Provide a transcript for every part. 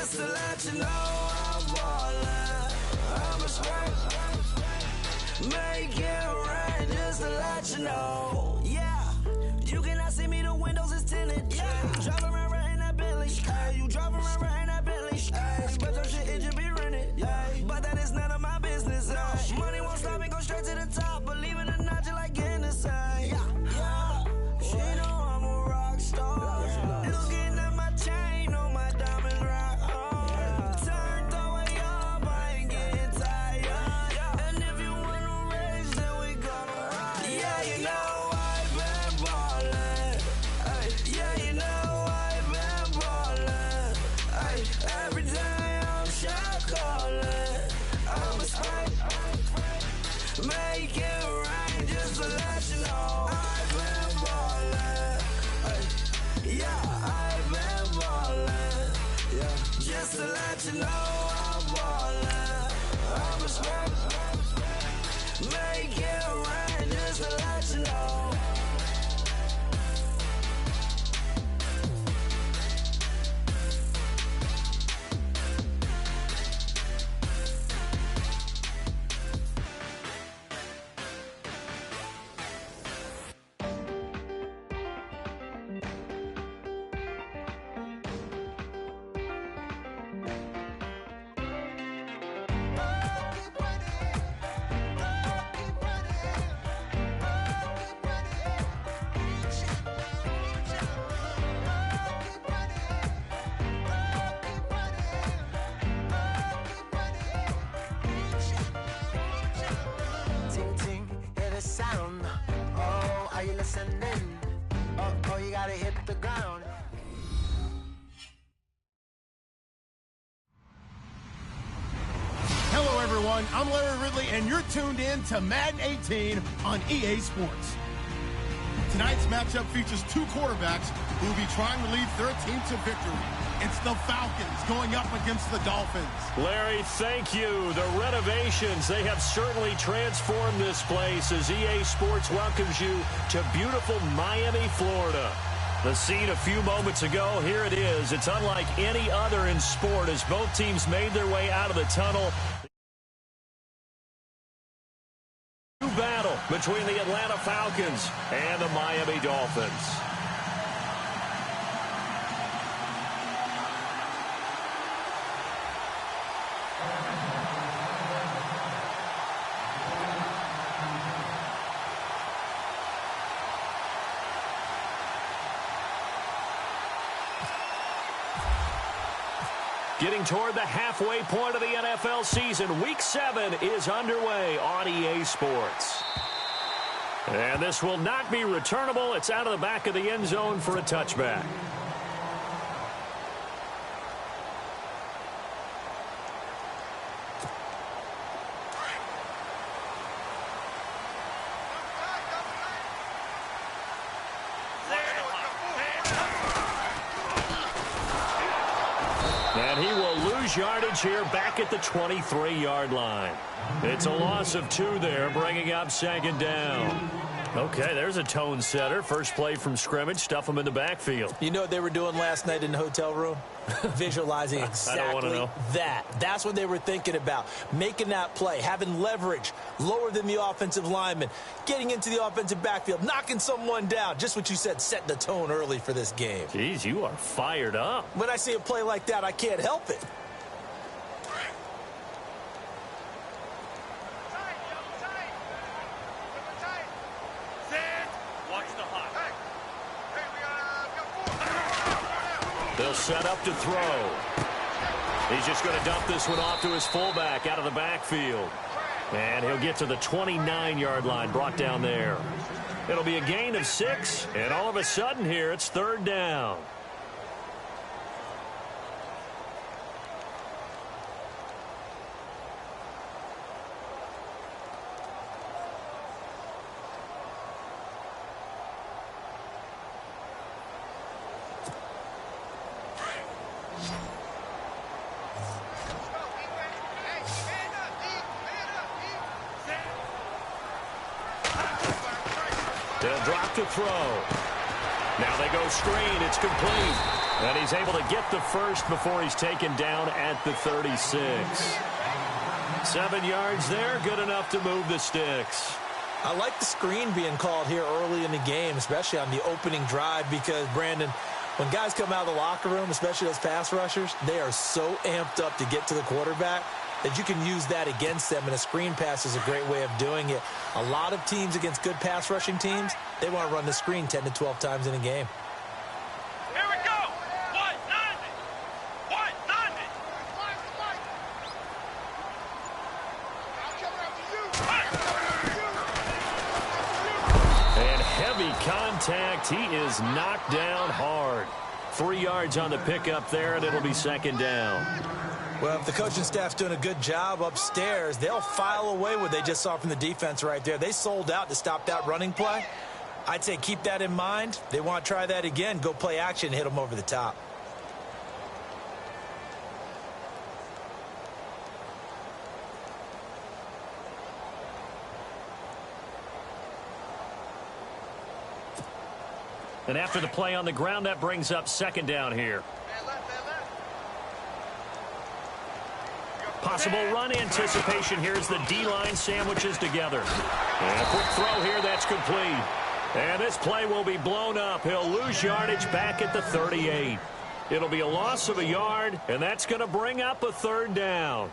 Just to let you know I'm ballin'. I'm a straight. Make it rain just to let you know. Yeah, you cannot see me, the windows is tinted. Yeah, you driving around right in that Bentley. Hey, you driving around right in that Bentley. Hey, but your shit, it just be rented. Yeah, but that is none of my business. Money won't stop me, go straight to the top. Believe it or not, just like getting the same. Yeah, she know I'm a rock star. Looking at my chain on my diamonds right hard. Turned the way up, I ain't getting tired. And if you wanna race, then we gonna ride. Yeah, you know I've been ballin'. Ay, yeah, you know I've been ballin'. Ay, every day I'm shot callin'. I'm a straight. Make it rain just to let you know I've been ballin'. Ay, yeah, I've been ballin'. Yeah, just to let you know I'm ballin'. I'm a straight. Make it rain just to let you know. Ting ting, hear the sound. Oh, are you listening? Oh, you gotta hit the ground. Hello, everyone. I'm Larry Ridley, and you're tuned in to Madden 18 on EA Sports. Tonight's matchup features two quarterbacks who will be trying to lead their team to victory. It's the Falcons going up against the Dolphins. Larry, thank you. The renovations, they have certainly transformed this place as EA Sports welcomes you to beautiful Miami, Florida. The scene a few moments ago, here it is. It's unlike any other in sport as both teams made their way out of the tunnel. New battle between the Atlanta Falcons and the Miami Dolphins. Getting toward the halfway point of the NFL season, Week 7 is underway on EA Sports. And this will not be returnable. It's out of the back of the end zone for a touchback. And he will lose yardage here back at the 23-yard line. It's a loss of 2 there, bringing up second down. Okay, there's a tone setter. First play from scrimmage, stuff him in the backfield. You know what they were doing last night in the hotel room? Visualizing exactly that. That's what they were thinking about. Making that play, having leverage, lower than the offensive lineman, getting into the offensive backfield, knocking someone down. Just what you said, set the tone early for this game. Jeez, you are fired up. When I see a play like that, I can't help it. They'll set up to throw. He's just going to dump this one off to his fullback out of the backfield. And he'll get to the 29-yard line, brought down there. It'll be a gain of 6, and all of a sudden here, it's third down. They'll drop to throw. Now they go screen. It's complete. And he's able to get the first before he's taken down at the 36. 7 yards there, good enough to move the sticks. I like the screen being called here early in the game, especially on the opening drive, because, Brandon, when guys come out of the locker room, especially those pass rushers, they are so amped up to get to the quarterback that you can use that against them, and a screen pass is a great way of doing it. A lot of teams against good pass rushing teams, they want to run the screen 10 to 12 times in a game. Here we go! 190! 190! And heavy contact. He is knocked down hard. 3 yards on the pickup there, and it'll be second down. Well, if the coaching staff's doing a good job upstairs, they'll file away what they just saw from the defense right there. They sold out to stop that running play. I'd say keep that in mind. They want to try that again. Go play action, hit them over the top. And after the play on the ground, that brings up second down here. Possible run anticipation here as the D-line sandwiches together. And a quick throw here, that's complete. And this play will be blown up. He'll lose yardage back at the 38. It'll be a loss of a yard, and that's going to bring up a third down.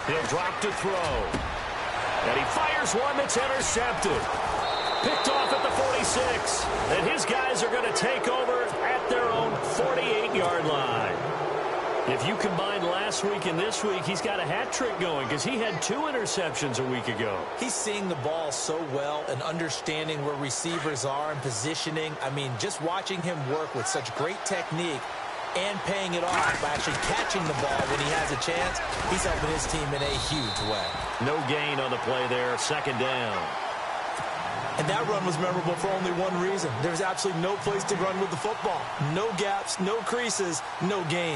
He'll drop to throw. And he fires one that's intercepted. Picked off at the 46. And his guys are going to take over at their own 48-yard line. If you combine last week and this week, he's got a hat trick going because he had 2 interceptions a week ago. He's seeing the ball so well and understanding where receivers are and positioning. I mean, just watching him work with such great technique and paying it off by actually catching the ball when he has a chance, he's helping his team in a huge way. No gain on the play there, second down. And that run was memorable for only one reason. There's absolutely no place to run with the football. No gaps, no creases, no gain.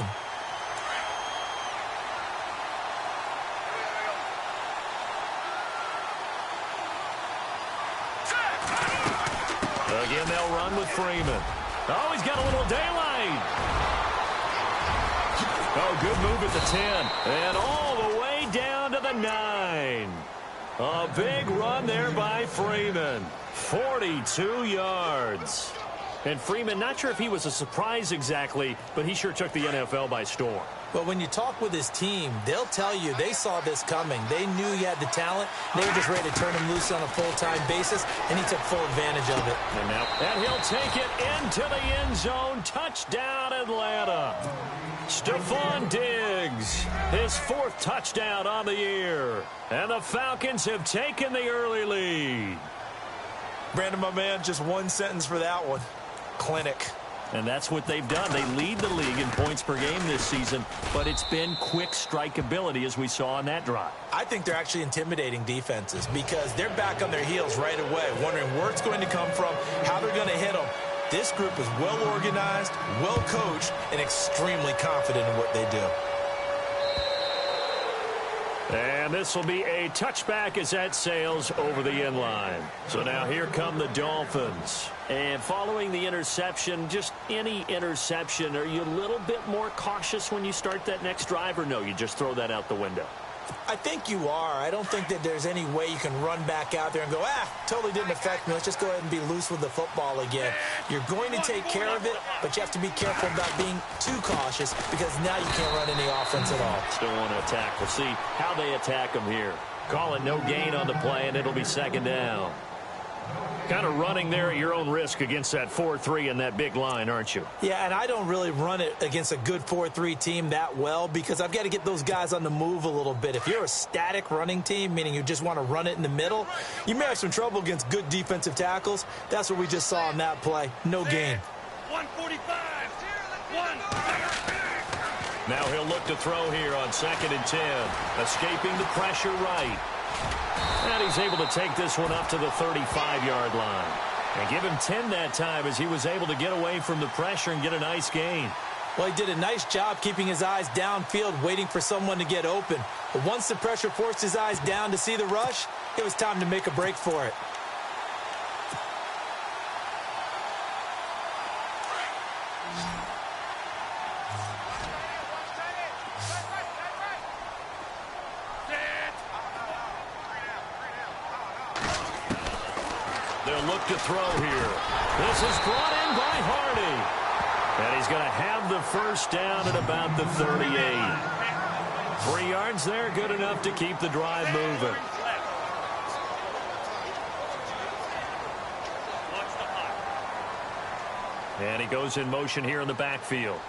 Again, they'll run with Freeman. Oh, he's got a little daylight. Oh, good move at the 10. And all the way down to the 9. A big run there by Freeman. 42 yards. And Freeman, not sure if he was a surprise exactly, but he sure took the NFL by storm. Well, when you talk with his team, they'll tell you they saw this coming. They knew he had the talent. They were just ready to turn him loose on a full-time basis, and he took full advantage of it. And he'll take it into the end zone. Touchdown, Atlanta. Stephon Diggs, his 4th touchdown on the year. And the Falcons have taken the early lead. Brandon, my man, just one sentence for that one. Clinic. And that's what they've done. They lead the league in points per game this season, but it's been quick strikeability as we saw on that drive. I think they're actually intimidating defenses because they're back on their heels right away, wondering where it's going to come from, how they're going to hit them. This group is well organized, well coached, and extremely confident in what they do. And this will be a touchback as that sails over the end line. So now here come the Dolphins. And following the interception, just any interception, are you a little bit more cautious when you start that next drive, or no, you just throw that out the window? I think you are. I don't think that there's any way you can run back out there and go, totally didn't affect me. Let's just go ahead and be loose with the football again. You're going to take care of it, but you have to be careful about being too cautious because now you can't run any offense at all. Still want to attack. We'll see how they attack them here. Call it no gain on the play, and it'll be second down. Kind of running there at your own risk against that 4-3 and that big line, aren't you? Yeah, and I don't really run it against a good 4-3 team that well because I've got to get those guys on the move a little bit. If you're a static running team, meaning you just want to run it in the middle, you may have some trouble against good defensive tackles. That's what we just saw in that play. No gain. 145. Now he'll look to throw here on 2nd and 10. Escaping the pressure right. And he's able to take this one up to the 35-yard line. And give him 10 that time as he was able to get away from the pressure and get a nice gain. Well, he did a nice job keeping his eyes downfield, waiting for someone to get open. But once the pressure forced his eyes down to see the rush, it was time to make a break for it. Look to throw here. This is brought in by Hardy. And he's going to have the first down at about the 38. 3 yards there, good enough to keep the drive moving. And he goes in motion here in the backfield.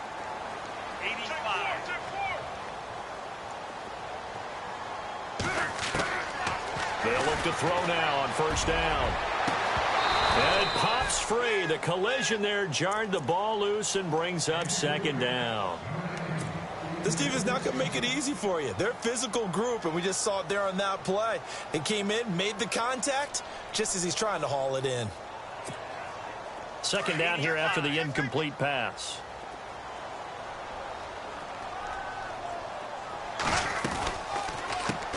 85. They'll look to throw now on first down. And it pops free. The collision there jarred the ball loose and brings up 2nd down. This defense not going to make it easy for you. They're a physical group, and we just saw it there on that play. It came in, made the contact, just as he's trying to haul it in. 2nd down here after the incomplete pass.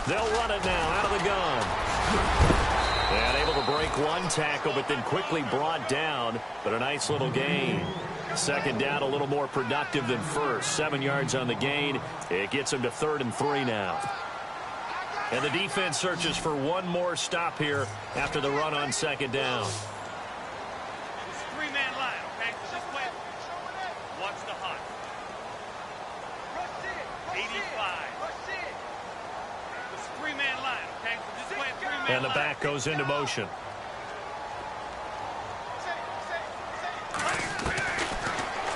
They'll run it now out of the gun. And able to break one tackle, but then quickly brought down. But a nice little gain. 2nd down, a little more productive than first. 7 yards on the gain. It gets him to 3rd and 3 now. And the defense searches for one more stop here after the run on 2nd down. It's a 3-man line, okay? This way. Watch the hot. 85. It's a 3-man line, okay? This way, 3-man line. And the back goes into motion.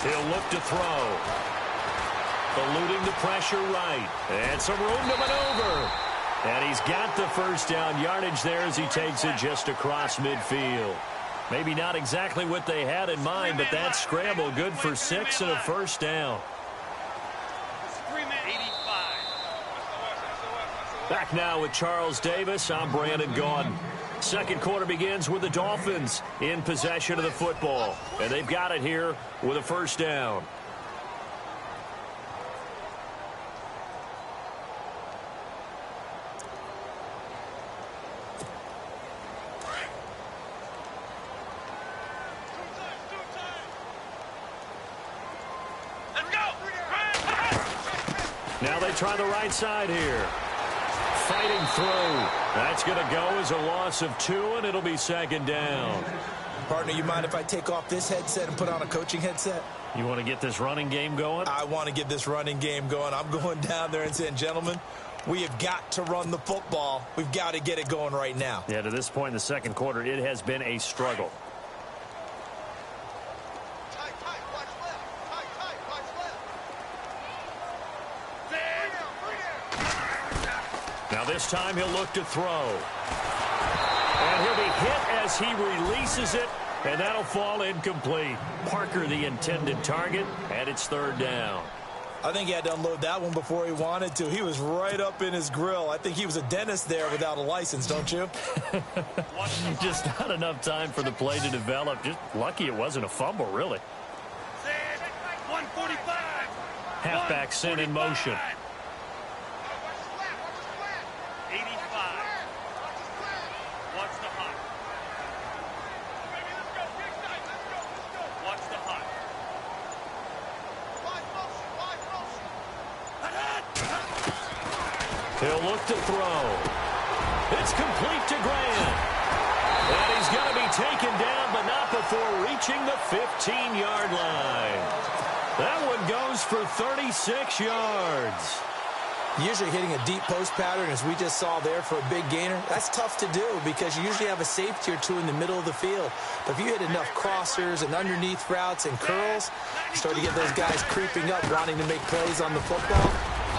He'll look to throw. Eluding the pressure right. And some room to maneuver. And he's got the first down yardage there as he takes it just across midfield. Maybe not exactly what they had in mind, but that scramble good for 6 and a first down. Back now with Charles Davis. I'm Brandon Gaudin. Second quarter begins with the Dolphins in possession of the football. And they've got it here with a first down. Now they try the right side here. Fighting through. That's going to go as a loss of 2, and it'll be 2nd down. Partner, you mind if I take off this headset and put on a coaching headset? You want to get this running game going? I want to get this running game going. I'm going down there and saying, gentlemen, we have got to run the football. We've got to get it going right now. Yeah, to this point in the second quarter, it has been a struggle. Now this time he'll look to throw. And he'll be hit as he releases it, and that'll fall incomplete. Parker the intended target, and it's 3rd down. I think he had to unload that one before he wanted to. He was right up in his grill. I think he was a dentist there without a license, don't you? Just not enough time for the play to develop. Just lucky it wasn't a fumble, really. 145. Halfback sent in motion. 85. Watch the hot. Watch the hot. He'll look to throw. It's complete to Grant. And he's going to be taken down, but not before reaching the 15-yard line. That one goes for 36 yards. Usually hitting a deep post pattern, as we just saw there for a big gainer, that's tough to do because you usually have a safety or two in the middle of the field. But if you hit enough crossers and underneath routes and curls, you start to get those guys creeping up, wanting to make plays on the football.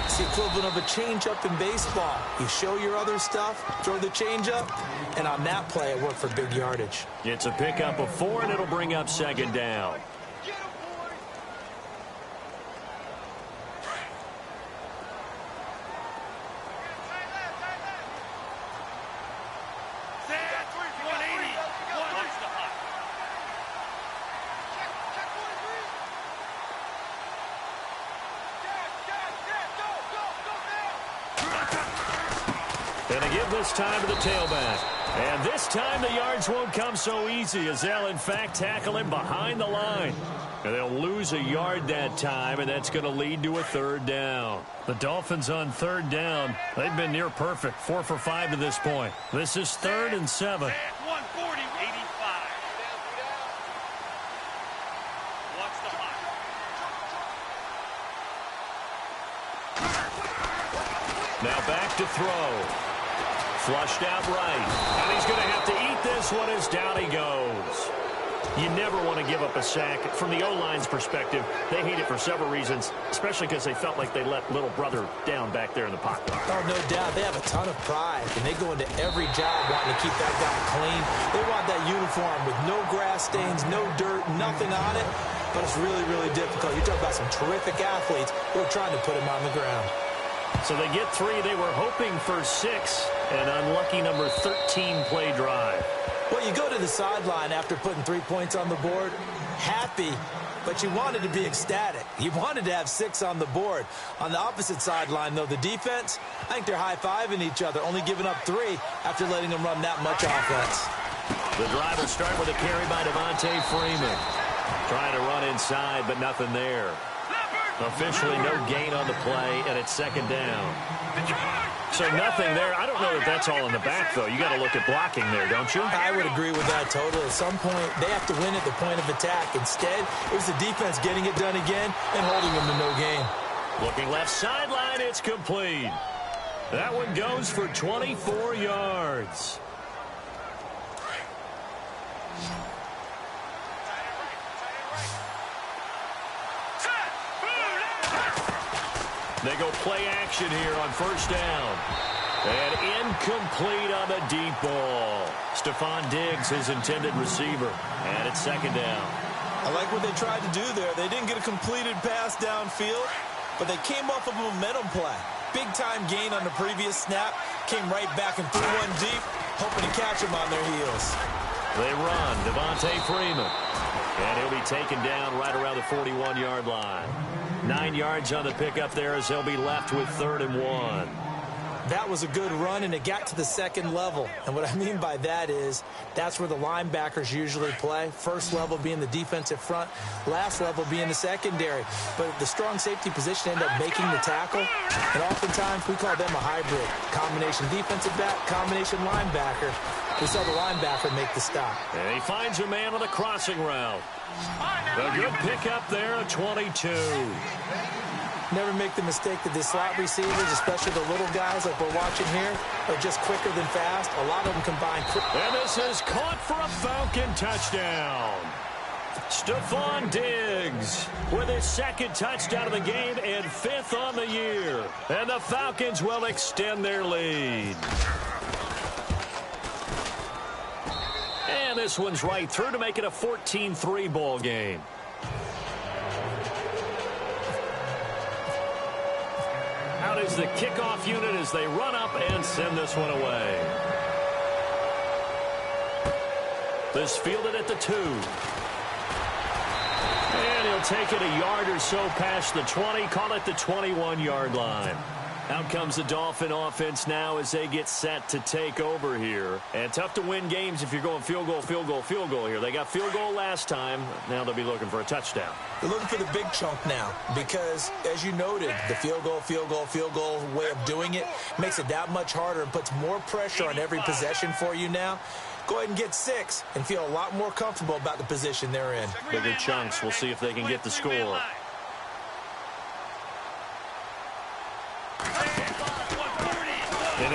It's the equivalent of a changeup in baseball. You show your other stuff, throw the changeup, and on that play, it worked for big yardage. It's a pickup of 4, and it'll bring up second down. This time to the tailback. And this time the yards won't come so easy as they'll, in fact, tackle him behind the line. And they'll lose a yard that time, and that's going to lead to a third down. The Dolphins on third down, they've been near perfect. 4 for 5 to this point. This is 3rd and 7. 140, 85. Watch the hot. Now back to throw. Flushed out right. And he's going to have to eat this one as down he goes. You never want to give up a sack. From the O-line's perspective, they hate it for several reasons, especially because they felt like they let little brother down back there in the pocket. Oh, no doubt. They have a ton of pride, and they go into every job wanting to keep that guy clean. They want that uniform with no grass stains, no dirt, nothing on it. But it's really, really difficult. You're talking about some terrific athletes who are trying to put him on the ground. So they get 3. They were hoping for 6. An unlucky number 13 play drive. Well, you go to the sideline after putting 3 points on the board, happy, but you wanted to be ecstatic. You wanted to have 6 on the board. On the opposite sideline, though, the defense, I think they're high-fiving each other, only giving up 3 after letting them run that much offense. The drive will start with a carry by Devontae Freeman. Trying to run inside, but nothing there. Officially no gain on the play, and it's second down. So nothing there. I don't know that that's all in the back, though. You got to look at blocking there, don't you? I would agree with that totally. At some point, they have to win at the point of attack. Instead, it was the defense getting it done again and holding them to no gain. Looking left sideline, it's complete. That one goes for 24 yards. They go play action here on first down. And incomplete on the deep ball. Stephon Diggs, his intended receiver. And it's second down. I like what they tried to do there. They didn't get a completed pass downfield, but they came off of a momentum play. Big-time gain on the previous snap. Came right back and threw one deep, hoping to catch them on their heels. They run. Devontae Freeman. And he'll be taken down right around the 41-yard line. 9 yards on the pickup there as they'll be left with 3rd and 1. That was a good run, and it got to the second level. And what I mean by that is that's where the linebackers usually play. First level being the defensive front, last level being the secondary. But the strong safety position ended up making the tackle, and oftentimes we call them a hybrid. Combination defensive back, combination linebacker. We saw the linebacker make the stop. And he finds a man on the crossing route. A good pickup there at 22. Never make the mistake that the slot receivers, especially the little guys like we're watching here, are just quicker than fast. A lot of them combine quick. And this is caught for a Falcon touchdown. Stephon Diggs with his 2nd touchdown of the game and 5th on the year. And the Falcons will extend their lead. And this one's right through to make it a 14-3 ball game. Out is the kickoff unit as they run up and send this one away. This fielded at the 2. And he'll take it a yard or so past the 20, call it the 21-yard line. Out comes the Dolphin offense now as they get set to take over here. And tough to win games if you're going field goal, field goal, field goal here. They got field goal last time. Now they'll be looking for a touchdown. They're looking for the big chunk now because, as you noted, the field goal, field goal, field goal way of doing it makes it that much harder and puts more pressure on every possession for you now. Go ahead and get 6 and feel a lot more comfortable about the position they're in. Bigger chunks. We'll see if they can get the score.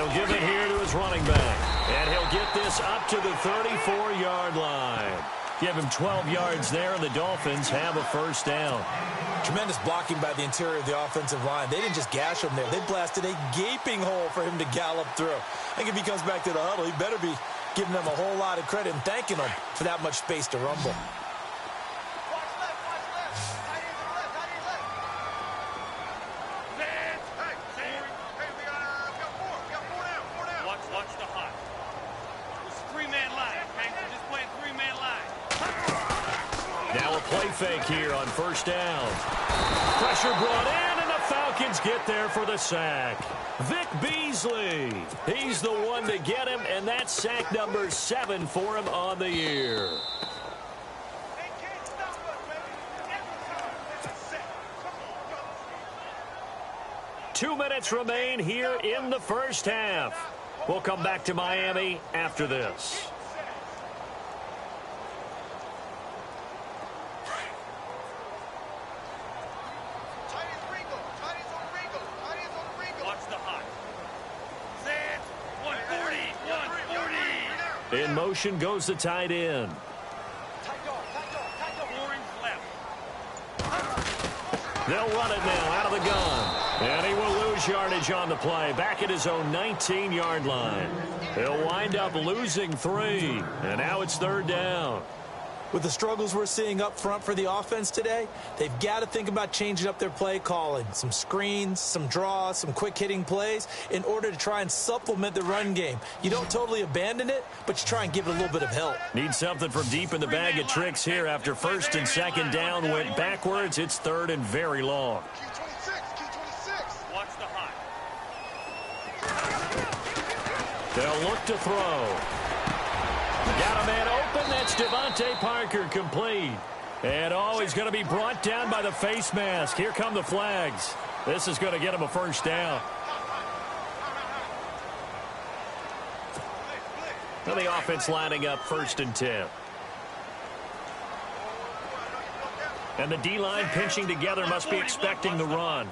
He'll give it here to his running back. And he'll get this up to the 34-yard line. Give him 12 yards there, and the Dolphins have a first down. Tremendous blocking by the interior of the offensive line. They didn't just gash him there. They blasted a gaping hole for him to gallop through. I think if he comes back to the huddle, he better be giving them a whole lot of credit and thanking them for that much space to rumble. Watch the hot. It's a three-man line, okay? We're just playing three-man line. Now a play fake here on first down. Pressure brought in, and the Falcons get there for the sack. Vic Beasley, he's the one to get him, and that's sack number 7 for him on the year. 2 minutes remain here in the first half. We'll come back to Miami after this. In motion goes the tight end. They'll run it now out of the gun. And he will lose yardage on the play. Back at his own 19-yard line. He'll wind up losing 3. And now it's third down. With the struggles we're seeing up front for the offense today, they've got to think about changing up their play calling. Some screens, some draws, some quick-hitting plays in order to try and supplement the run game. You don't totally abandon it, but you try and give it a little bit of help. Need something from deep in the bag of tricks here after first and second down went backwards. It's third and very long. Watch the hot. They'll look to throw. Got a man open. That's Devontae Parker, complete. And he's going to be brought down by the face mask. Here come the flags. This is going to get him a first down. Well, the offense lining up first and 10. And the D-line pinching together, must be expecting the run.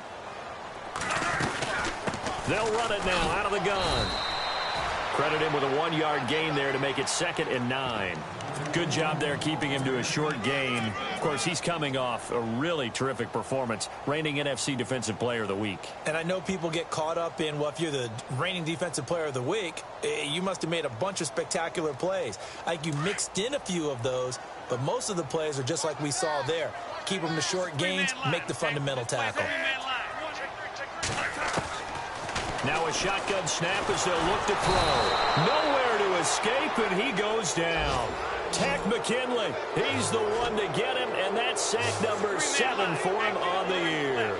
They'll run it now out of the gun. Credit him with a 1-yard gain there to make it 2nd and 9. Good job there keeping him to a short gain. Of course, he's coming off a really terrific performance, reigning NFC Defensive Player of the Week. And I know people get caught up in, well, if you're the reigning Defensive Player of the Week, you must have made a bunch of spectacular plays. I think you mixed in a few of those, but most of the plays are just like we saw there. Keep them to short gains, make the fundamental tackle. Now a shotgun snap as they'll look to throw. Nowhere to escape, and he goes down. Tack McKinley, he's the one to get him, and that's sack number 7 for him on the year.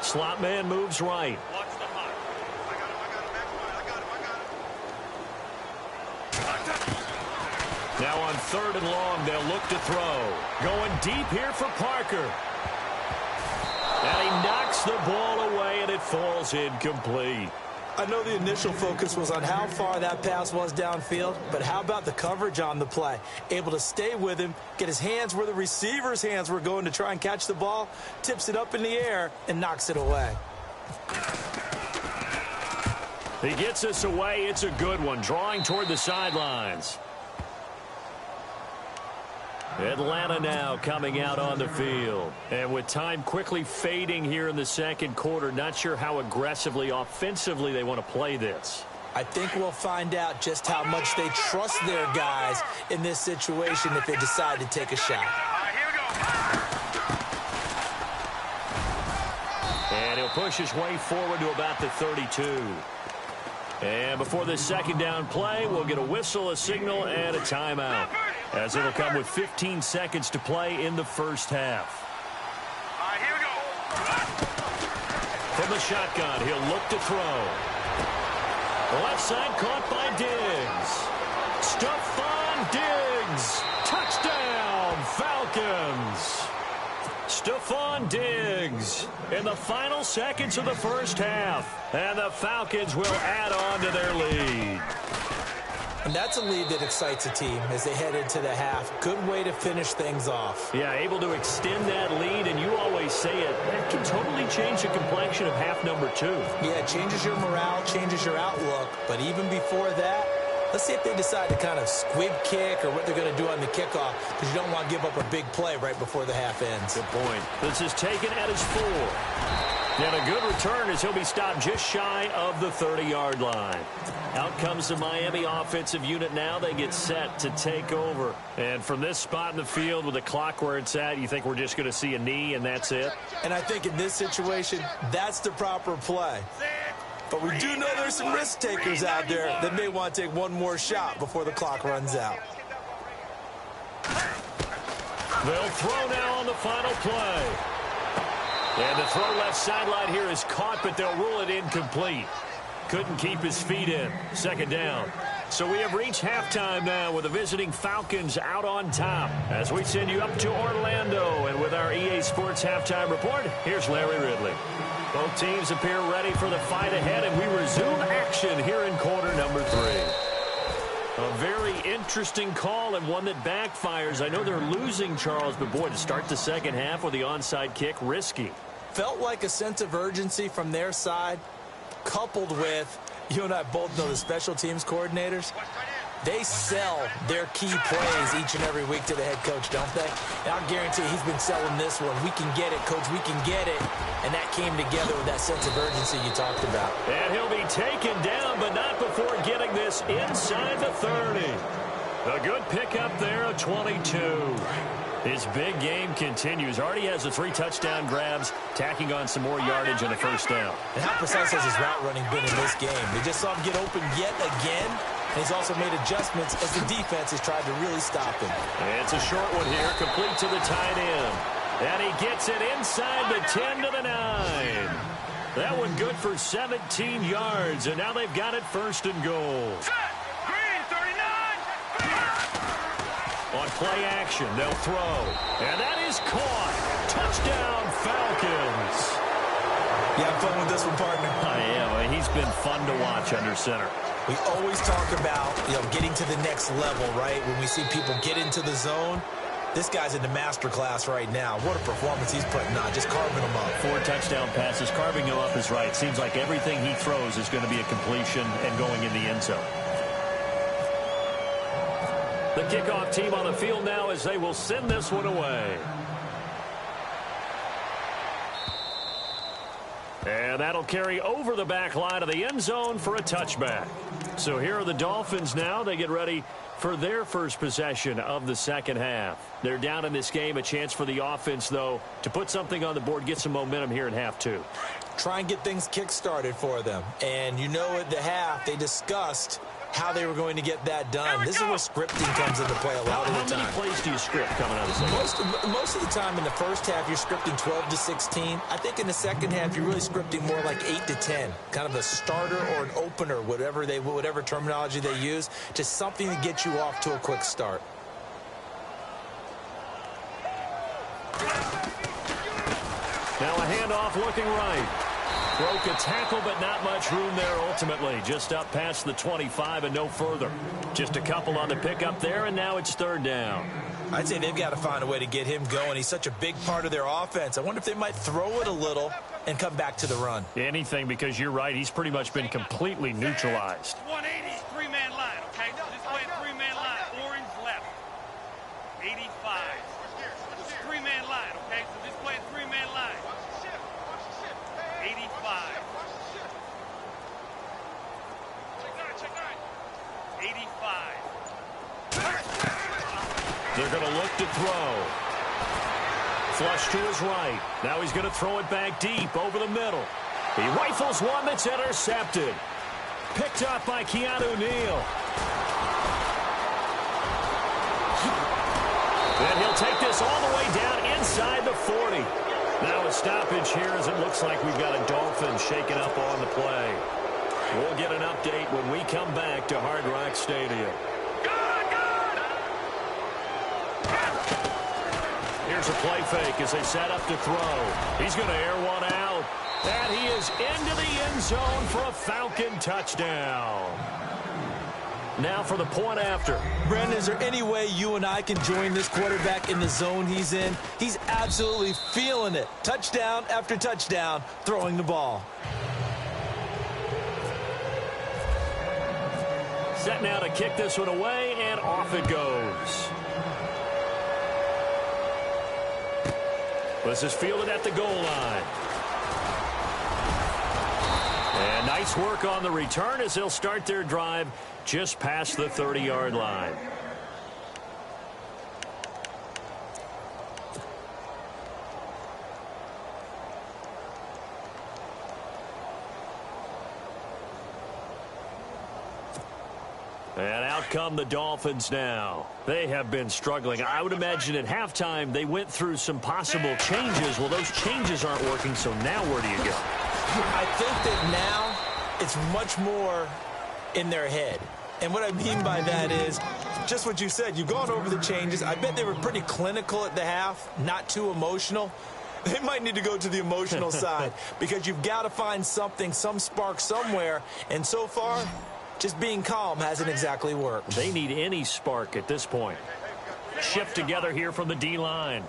Slot man moves right. Now on 3rd and long, they'll look to throw. Going deep here for Parker. And he knocks the ball away, and it falls incomplete. I know the initial focus was on how far that pass was downfield, but how about the coverage on the play? Able to stay with him, get his hands where the receiver's hands were going to try and catch the ball, tips it up in the air, and knocks it away. He gets us away. It's a good one, drawing toward the sidelines. Atlanta now coming out on the field. And with time quickly fading here in the second quarter, not sure how aggressively, offensively they want to play this. I think we'll find out just how much they trust their guys in this situation if they decide to take a shot. And he'll push his way forward to about the 32. And before this second down play, we'll get a whistle, a signal, and a timeout, as it'll come with 15 seconds to play in the first half. All right, here we go. From the shotgun, he'll look to throw. Left side caught by Diggs. Stephon Diggs. Touchdown, Falcons. Stephon Diggs in the final seconds of the first half. And the Falcons will add on to their lead. And that's a lead that excites a team as they head into the half. Good way to finish things off. Yeah, able to extend that lead, and you always say it, that can totally change the complexion of half number 2. Yeah, it changes your morale, changes your outlook. But even before that, let's see if they decide to kind of squib kick or what they're going to do on the kickoff, because you don't want to give up a big play right before the half ends. Good point. This is taken at his 4. And a good return as he'll be stopped just shy of the 30-yard line. Out comes the Miami offensive unit now. They get set to take over. And from this spot in the field with the clock where it's at, you think we're just going to see a knee and that's it? And I think in this situation, that's the proper play. But we do know there's some risk takers out there that may want to take one more shot before the clock runs out. They'll throw now on the final play. And the throw left sideline here is caught, but they'll rule it incomplete. Couldn't keep his feet in. Second down. So we have reached halftime now with the visiting Falcons out on top. As we send you up to Orlando, and with our EA Sports halftime report, here's Larry Ridley. Both teams appear ready for the fight ahead, and we resume action here in quarter number 3. A very interesting call and one that backfires. I know they're losing, Charles, but boy, to start the second half with the onside kick, risky. Felt like a sense of urgency from their side, coupled with, you and I both know the special teams coordinators, they sell their key plays each and every week to the head coach, don't they? And I'll guarantee he's been selling this one. We can get it, coach, we can get it. And that came together with that sense of urgency you talked about. And he'll be taken down, but not before getting this inside the 30. A good pickup there, a 22. His big game continues. Already has the 3 touchdown grabs, tacking on some more yardage and a first down. And how precise has his route running been in this game? They just saw him get open yet again. And he's also made adjustments as the defense has tried to really stop him. And it's a short one here, complete to the tight end. And he gets it inside the 10 to the 9. That one good for 17 yards, and now they've got it first and goal. Green, 39. On play action, they'll throw. And that is caught. Touchdown, Falcons. You have fun with this one, partner? I am. He's been fun to watch under center. We always talk about, getting to the next level, right? When we see people get into the zone, this guy's in the master class right now. What a performance he's putting on, just carving them up. 4 touchdown passes. Carving them up is right. Seems like everything he throws is going to be a completion and going in the end zone. The kickoff team on the field now as they will send this one away. And that'll carry over the back line of the end zone for a touchback. So here are the Dolphins now. They get ready for their first possession of the second half. They're down in this game. A chance for the offense, though, to put something on the board, get some momentum here in half 2. Try and get things kick-started for them. And at the half, they discussed how they were going to get that done. This is where scripting comes into play a lot of the time. How many plays do you script coming out of the second? Most of the time in the first half, you're scripting 12 to 16. I think in the second half, you're really scripting more like 8 to 10. Kind of a starter or an opener, whatever terminology they use. Just something to get you off to a quick start. Now a handoff looking right. Broke a tackle, but not much room there ultimately. Just up past the 25 and no further. Just a couple on the pickup there, and now it's third down. I'd say they've got to find a way to get him going. He's such a big part of their offense. I wonder if they might throw it a little and come back to the run. Anything, because you're right. He's pretty much been completely neutralized. 180, 3-man line, okay? This way, 3-man line. Orange left. 85. It's a 3-man line, okay? So this way, 3-man line. 85. 85. They're going to look to throw. Flush to his right. Now he's going to throw it back deep over the middle. He rifles one that's intercepted. Picked up by Keanu Neal. And he'll take this all the way down inside the 40. Now a stoppage here as it looks like we've got a Dolphin shaken up on the play. We'll get an update when we come back to Hard Rock Stadium. Here's a play fake as they set up to throw. He's going to air one out. And he is into the end zone for a Falcon touchdown. Now for the point after. Brandon, is there any way you and I can join this quarterback in the zone he's in? He's absolutely feeling it. Touchdown after touchdown, throwing the ball. Set now to kick this one away, and off it goes. This is fielded at the goal line. And nice work on the return as they'll start their drive just past the 30-yard line. And out come the Dolphins now. They have been struggling. I would imagine at halftime they went through some possible changes. Well, those changes aren't working, so now where do you go? I think that now it's much more in their head. And what I mean by that is just what you said. You've gone over the changes. I bet they were pretty clinical at the half, not too emotional. They might need to go to the emotional side because you've got to find something, some spark somewhere. And so far, just being calm hasn't exactly worked. They need any spark at this point. Shift together here from the D-line.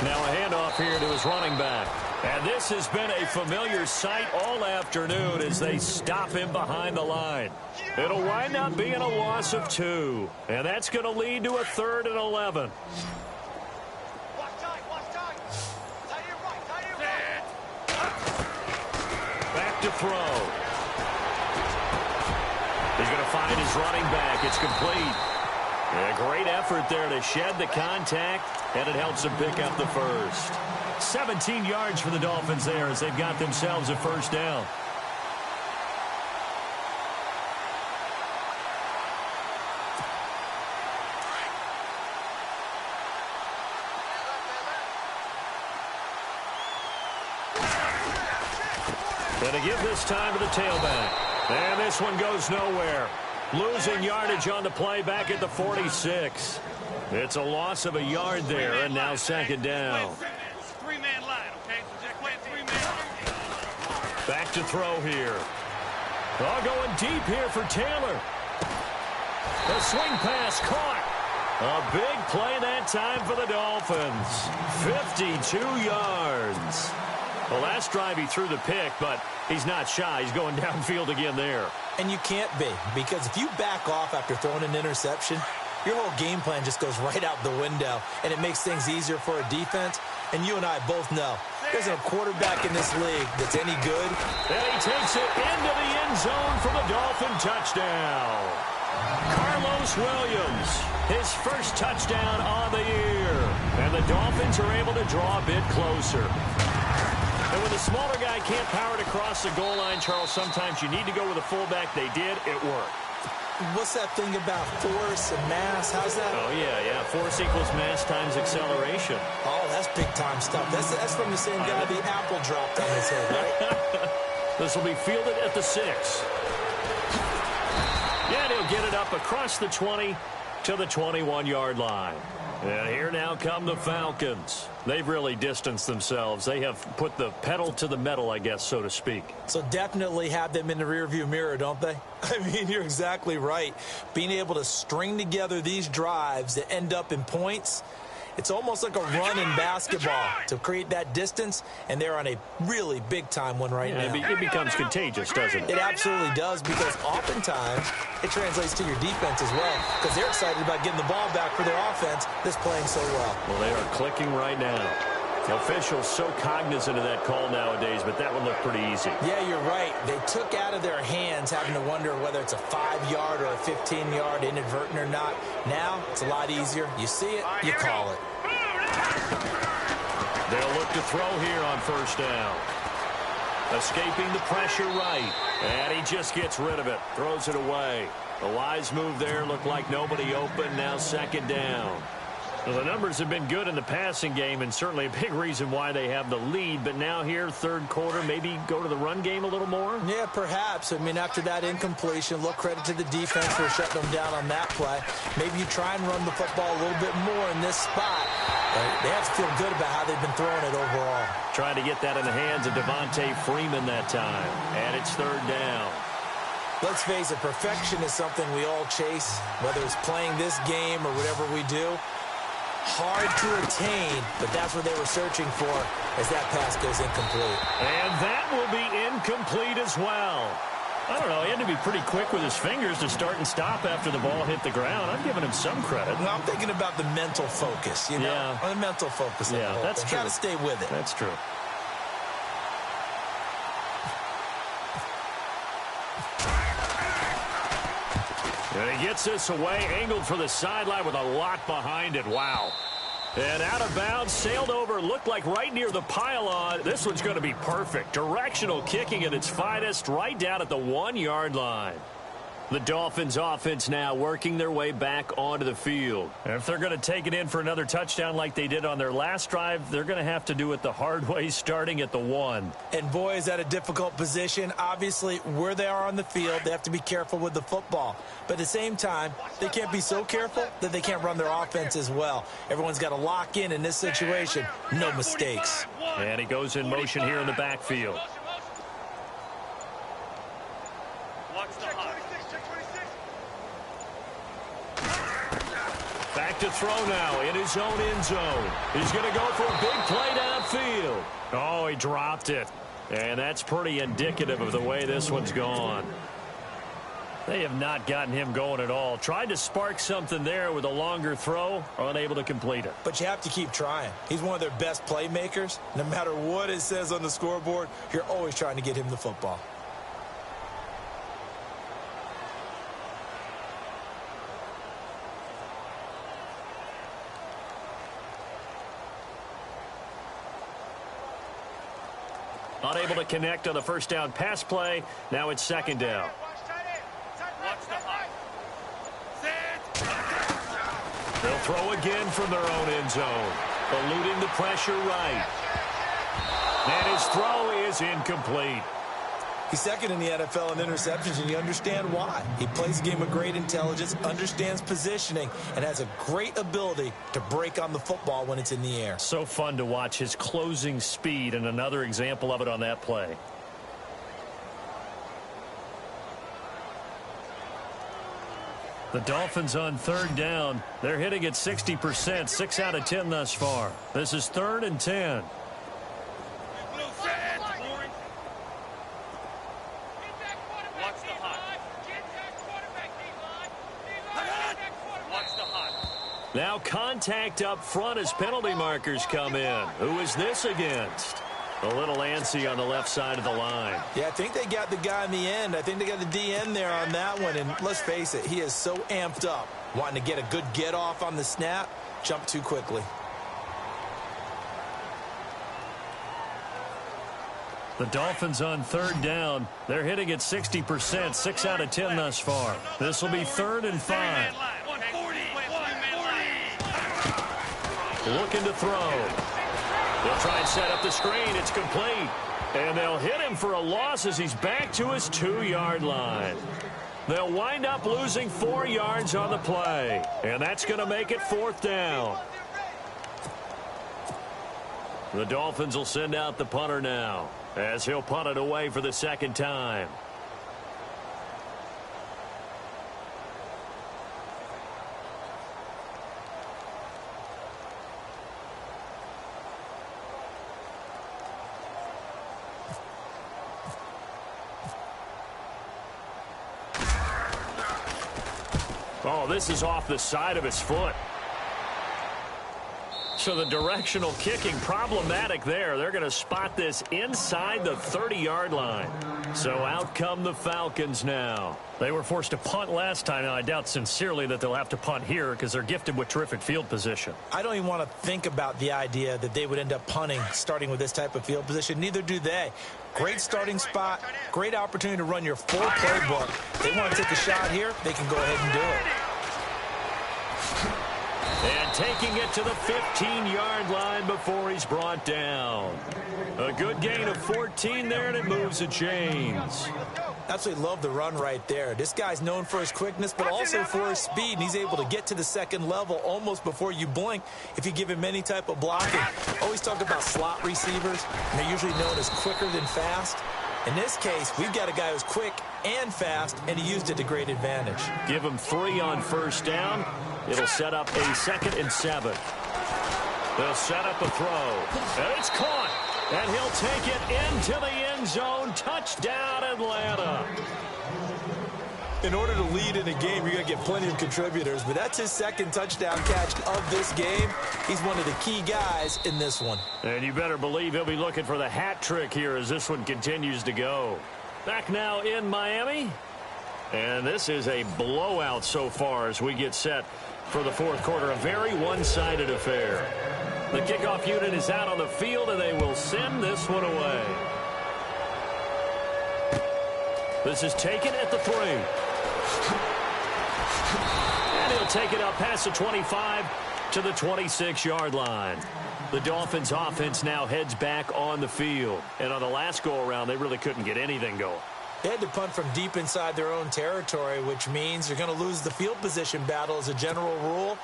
Now a handoff here to his running back. And this has been a familiar sight all afternoon as they stop him behind the line. It'll wind up being a loss of 2. And that's going to lead to a 3rd and 11. Back to throw. He's going to find his running back. It's complete. A great effort there to shed the contact, and it helps them pick up the first. 17 yards for the Dolphins there as they've got themselves a first down. And to give this time to the tailback. And this one goes nowhere. Losing yardage on the play back at the 46. It's a loss of a yard there, and now 2nd down. Three-man line, okay? So just play three-man. Back to throw here. Oh, going deep here for Taylor. The swing pass caught. A big play that time for the Dolphins. 52 yards. The last drive he threw the pick, but he's not shy. He's going downfield again there. And you can't be, because if you back off after throwing an interception, your whole game plan just goes right out the window, and it makes things easier for a defense. And you and I both know there's a quarterback in this league that's any good. And he takes it into the end zone for the Dolphin touchdown. Carlos Williams, his first touchdown on the year. And the Dolphins are able to draw a bit closer. And when the smaller guy can't power it across the goal line, Charles, sometimes you need to go with a fullback. They did. It worked. What's that thing about force and mass? How's that? Oh, yeah. Force equals mass times acceleration. Oh, that's big-time stuff. That's from the same guy the apple dropped on his head, right? This will be fielded at the 6. And he'll get it up across the 20 to the 21-yard line. And here now come the Falcons. They've really distanced themselves. They have put the pedal to the metal, I guess, so to speak. So definitely have them in the rearview mirror, don't they? I mean, you're exactly right. Being able to string together these drives that end up in points, it's almost like a run in basketball to create that distance, and they're on a really big-time one right now. It becomes contagious, doesn't it? It absolutely does, because oftentimes it translates to your defense as well, because they're excited about getting the ball back for their offense that's playing so well. Well, they are clicking right now. The officials so cognizant of that call nowadays, but that one looked pretty easy. Yeah, you're right. They took out of their hands having to wonder whether it's a 5-yard or a 15-yard, inadvertent or not. Now, it's a lot easier. You see it, you call it. They'll look to throw here on first down. Escaping the pressure right. And he just gets rid of it. Throws it away. A wise move there. Looked like nobody open. Now 2nd down. Well, the numbers have been good in the passing game, and certainly a big reason why they have the lead. But now here, 3rd quarter, maybe go to the run game a little more? Yeah, perhaps. I mean, after that incompletion, look, credit to the defense for shutting them down on that play. Maybe you try and run the football a little bit more in this spot. They have to feel good about how they've been throwing it overall. Trying to get that in the hands of Devontae Freeman that time. And it's 3rd down. Let's face it, perfection is something we all chase, whether it's playing this game or whatever we do. Hard to attain, but that's what they were searching for as that pass goes incomplete. And that will be incomplete as well. I don't know, he had to be pretty quick with his fingers to start and stop after the ball hit the ground. I'm giving him some credit. Well, I'm thinking about the mental focus, you know? Yeah. The mental focus. Yeah, that's true. Got to stay with it. That's true. And he gets this away, angled for the sideline with a lot behind it. Wow. And out of bounds, sailed over, looked like right near the pylon. This one's going to be perfect. Directional kicking at its finest, right down at the 1-yard line. The Dolphins offense now working their way back onto the field. And if they're going to take it in for another touchdown like they did on their last drive, they're going to have to do it the hard way, starting at the 1. And boy, is that a difficult position. Obviously, where they are on the field, they have to be careful with the football. But at the same time, they can't be so careful that they can't run their offense as well. Everyone's got to lock in this situation. No mistakes. And he goes in motion here in the backfield. Back to throw now in his own end zone. He's going to go for a big play downfield. Oh, he dropped it. And that's pretty indicative of the way this one's gone. They have not gotten him going at all. Tried to spark something there with a longer throw, unable to complete it. But you have to keep trying. He's one of their best playmakers. No matter what it says on the scoreboard, you're always trying to get him the football. Unable to connect on the first down pass play. Now it's second down. They'll throw again from their own end zone. Eluding the pressure right. And his throw is incomplete. He's second in the NFL in interceptions, and you understand why. He plays a game of great intelligence, understands positioning, and has a great ability to break on the football when it's in the air. So fun to watch his closing speed, and another example of it on that play. The Dolphins on third down. They're hitting at 60%, 6 out of 10 thus far. This is 3rd and 10. Now contact up front as penalty markers come in. Who is this against? A little antsy on the left side of the line. Yeah, I think they got the guy in the end. I think they got the DN there on that one. And let's face it, he is so amped up, wanting to get a good get off on the snap, jump too quickly. The Dolphins on third down. They're hitting at 60%, 6 out of 10 thus far. This will be 3rd and 5. Looking to throw. They'll try and set up the screen. It's complete. And they'll hit him for a loss as he's back to his 2-yard line. They'll wind up losing 4 yards on the play. And that's going to make it 4th down. The Dolphins will send out the punter now, as he'll punt it away for the 2nd time. Oh, this is off the side of his foot. So the directional kicking problematic there. They're going to spot this inside the 30-yard line. So out come the Falcons now. They were forced to punt last time. Now, I doubt sincerely that they'll have to punt here because they're gifted with terrific field position. I don't even want to think about the idea that they would end up punting starting with this type of field position. Neither do they. Great starting spot, great opportunity to run your full playbook. They want to take a shot here, they can go ahead and do it. And taking it to the 15-yard line before he's brought down. A good gain of 14 there, and it moves the chains. Absolutely love the run right there. This guy's known for his quickness, but also for his speed. And he's able to get to the second level almost before you blink if you give him any type of blocking. Always talk about slot receivers, and they're usually known as quicker than fast. In this case, we've got a guy who's quick and fast, and he used it to great advantage. Give him 3 on first down. It'll set up a 2nd and 7. They'll set up a throw. And it's caught. And he'll take it into the end zone. Touchdown, Atlanta. In order to lead in a game, you're going to get plenty of contributors, but that's his 2nd touchdown catch of this game. He's one of the key guys in this one. And you better believe he'll be looking for the hat trick here as this one continues to go. Back now in Miami. And this is a blowout so far as we get set for the 4th quarter. A very one-sided affair. The kickoff unit is out on the field, and they will send this one away. This is taken at the 3. And he'll take it up past the 25 to the 26-yard line. The Dolphins offense now heads back on the field. And on the last go-around, they really couldn't get anything going. They had to punt from deep inside their own territory, which means you're going to lose the field position battle as a general rule.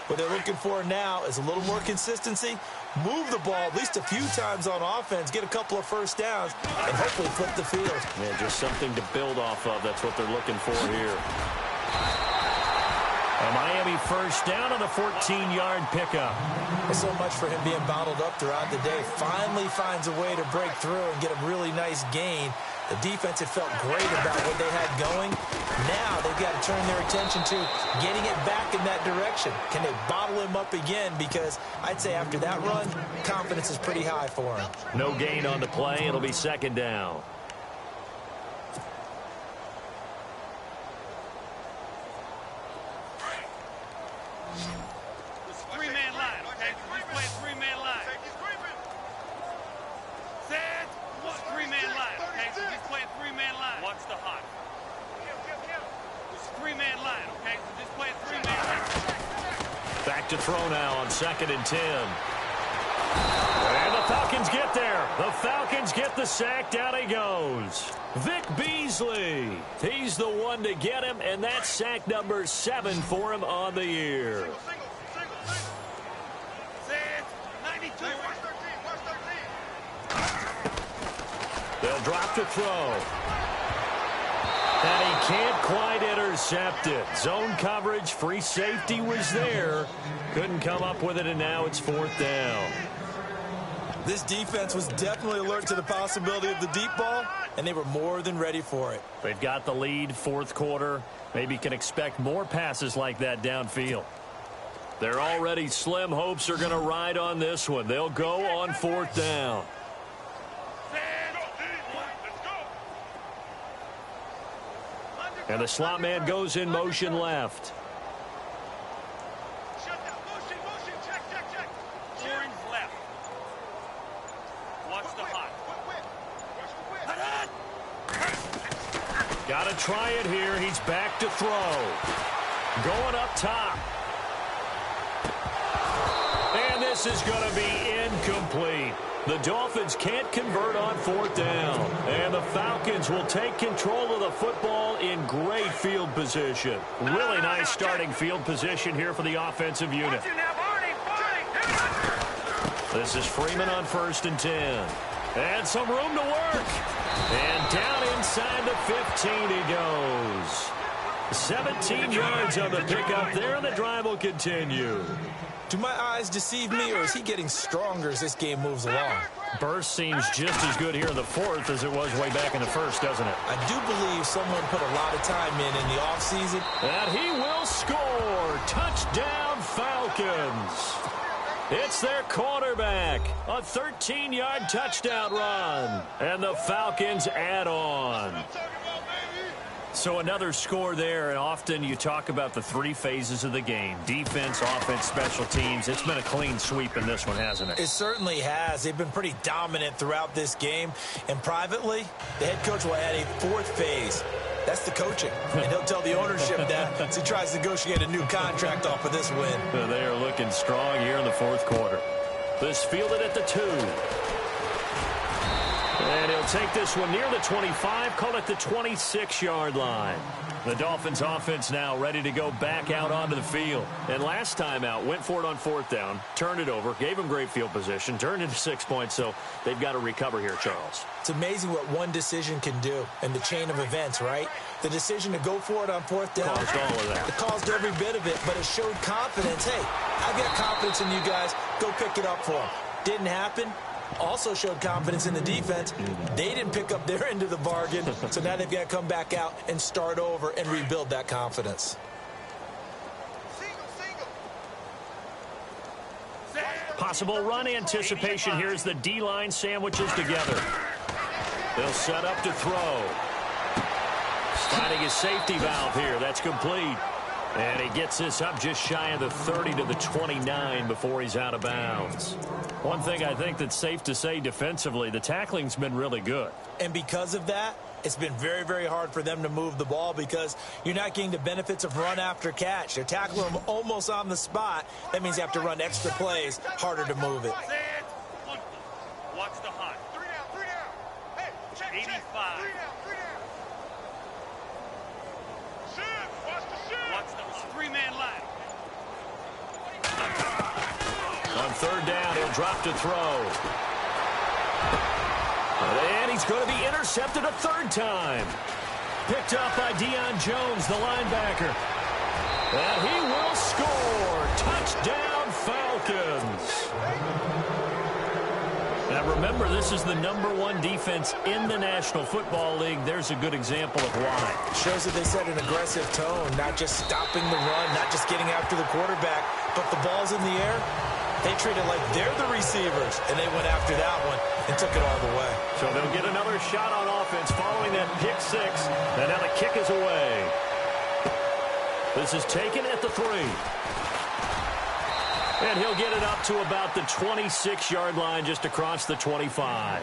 What they're looking for now is a little more consistency, move the ball at least a few times on offense, get a couple of first downs, and hopefully flip the field. Yeah, just something to build off of. That's what they're looking for here. A Miami first down on the 14-yard pickup. So much for him being bottled up throughout the day. Finally finds a way to break through and get a really nice gain. The defense had felt great about what they had going. Now they've got to turn their attention to getting it back in that direction. Can they bottle him up again? Because I'd say after that run, confidence is pretty high for him. No gain on the play. It'll be 2nd down. Three-man line, okay? So he's playing three-man line. Set. Three-man line, okay? So he's playing three-man line. Watch the hot. It's three-man line, okay? So just playing three-man line. Back to throw now on 2nd and 10. And the Falcons get there. The Falcons get the sack. Down he goes. Vic Beasley. He's the one to get him, and that's sack number 7 for him on the year. Set. 92. They'll drop to throw. And he can't quite intercept it. Zone coverage, free safety was there. Couldn't come up with it, and now it's 4th down. This defense was definitely alert to the possibility of the deep ball, and they were more than ready for it. They've got the lead, 4th quarter. Maybe can expect more passes like that downfield. Their already slim hopes are going to ride on this one. They'll go on 4th down. And the slot man goes in motion left. Orange left. Watch the hot. Got to try it here. He's back to throw. Going up top. And this is going to be incomplete. The Dolphins can't convert on 4th down. And the Falcons will take control of the football in great field position. Really nice starting field position here for the offensive unit. This is Freeman on 1st and 10. And some room to work. And down inside the 15 he goes. 17 yards on the pickup there, and the drive will continue. Do my eyes deceive me, or is he getting stronger as this game moves along? Burst seems just as good here in the 4th as it was way back in the 1st, doesn't it? I do believe someone put a lot of time in the offseason. And he will score. Touchdown, Falcons. It's their quarterback. A 13-yard touchdown run. And the Falcons add on. So another score there, and often you talk about the 3 phases of the game. Defense, offense, special teams. It's been a clean sweep in this one, hasn't it? It certainly has. They've been pretty dominant throughout this game. And privately, the head coach will add a 4th phase. That's the coaching. And he'll tell the ownership that as he tries to negotiate a new contract off of this win. They are looking strong here in the 4th quarter. This fielded at the 2. And he'll take this one near the 25, call it the 26-yard line. The Dolphins offense now ready to go back out onto the field. And last time out, went for it on 4th down, turned it over, gave him great field position, turned into 6 points, so they've got to recover here, Charles. It's amazing what one decision can do in the chain of events, right? The decision to go for it on 4th down. Caused all of that. It caused every bit of it, but it showed confidence. Hey, I've got confidence in you guys. Go pick it up for them. Didn't happen. Also showed confidence in the defense. They didn't pick up their end of the bargain, so now they've got to come back out and start over and rebuild that confidence. Possible run anticipation here as the D-line sandwiches together. They'll set up to throw. Finding his safety valve here. That's complete. And he gets this up just shy of the 30 to the 29 before he's out of bounds. One thing I think that's safe to say defensively, the tackling's been really good. And because of that, it's been very, very hard for them to move the ball because you're not getting the benefits of run after catch. They're tackling them almost on the spot. That means you have to run extra plays, harder to move it. Watch the hunt. 3 down. Hey, check. 85. 3 down. Watch the shoot. Watch the 3-man line. On 3rd down, he'll drop to throw. And he's going to be intercepted a 3rd time. Picked up by Deion Jones, the linebacker. And he will score. Touchdown, Falcons. Now remember, this is the #1 defense in the National Football League. There's a good example of why. Shows that they set an aggressive tone, not just stopping the run, not just getting after the quarterback, but the ball's in the air. They treat it like they're the receivers, and they went after that one and took it all the way. So they'll get another shot on offense following that pick 6, and now the kick is away. This is taken at the 3. And he'll get it up to about the 26-yard line just across the 25.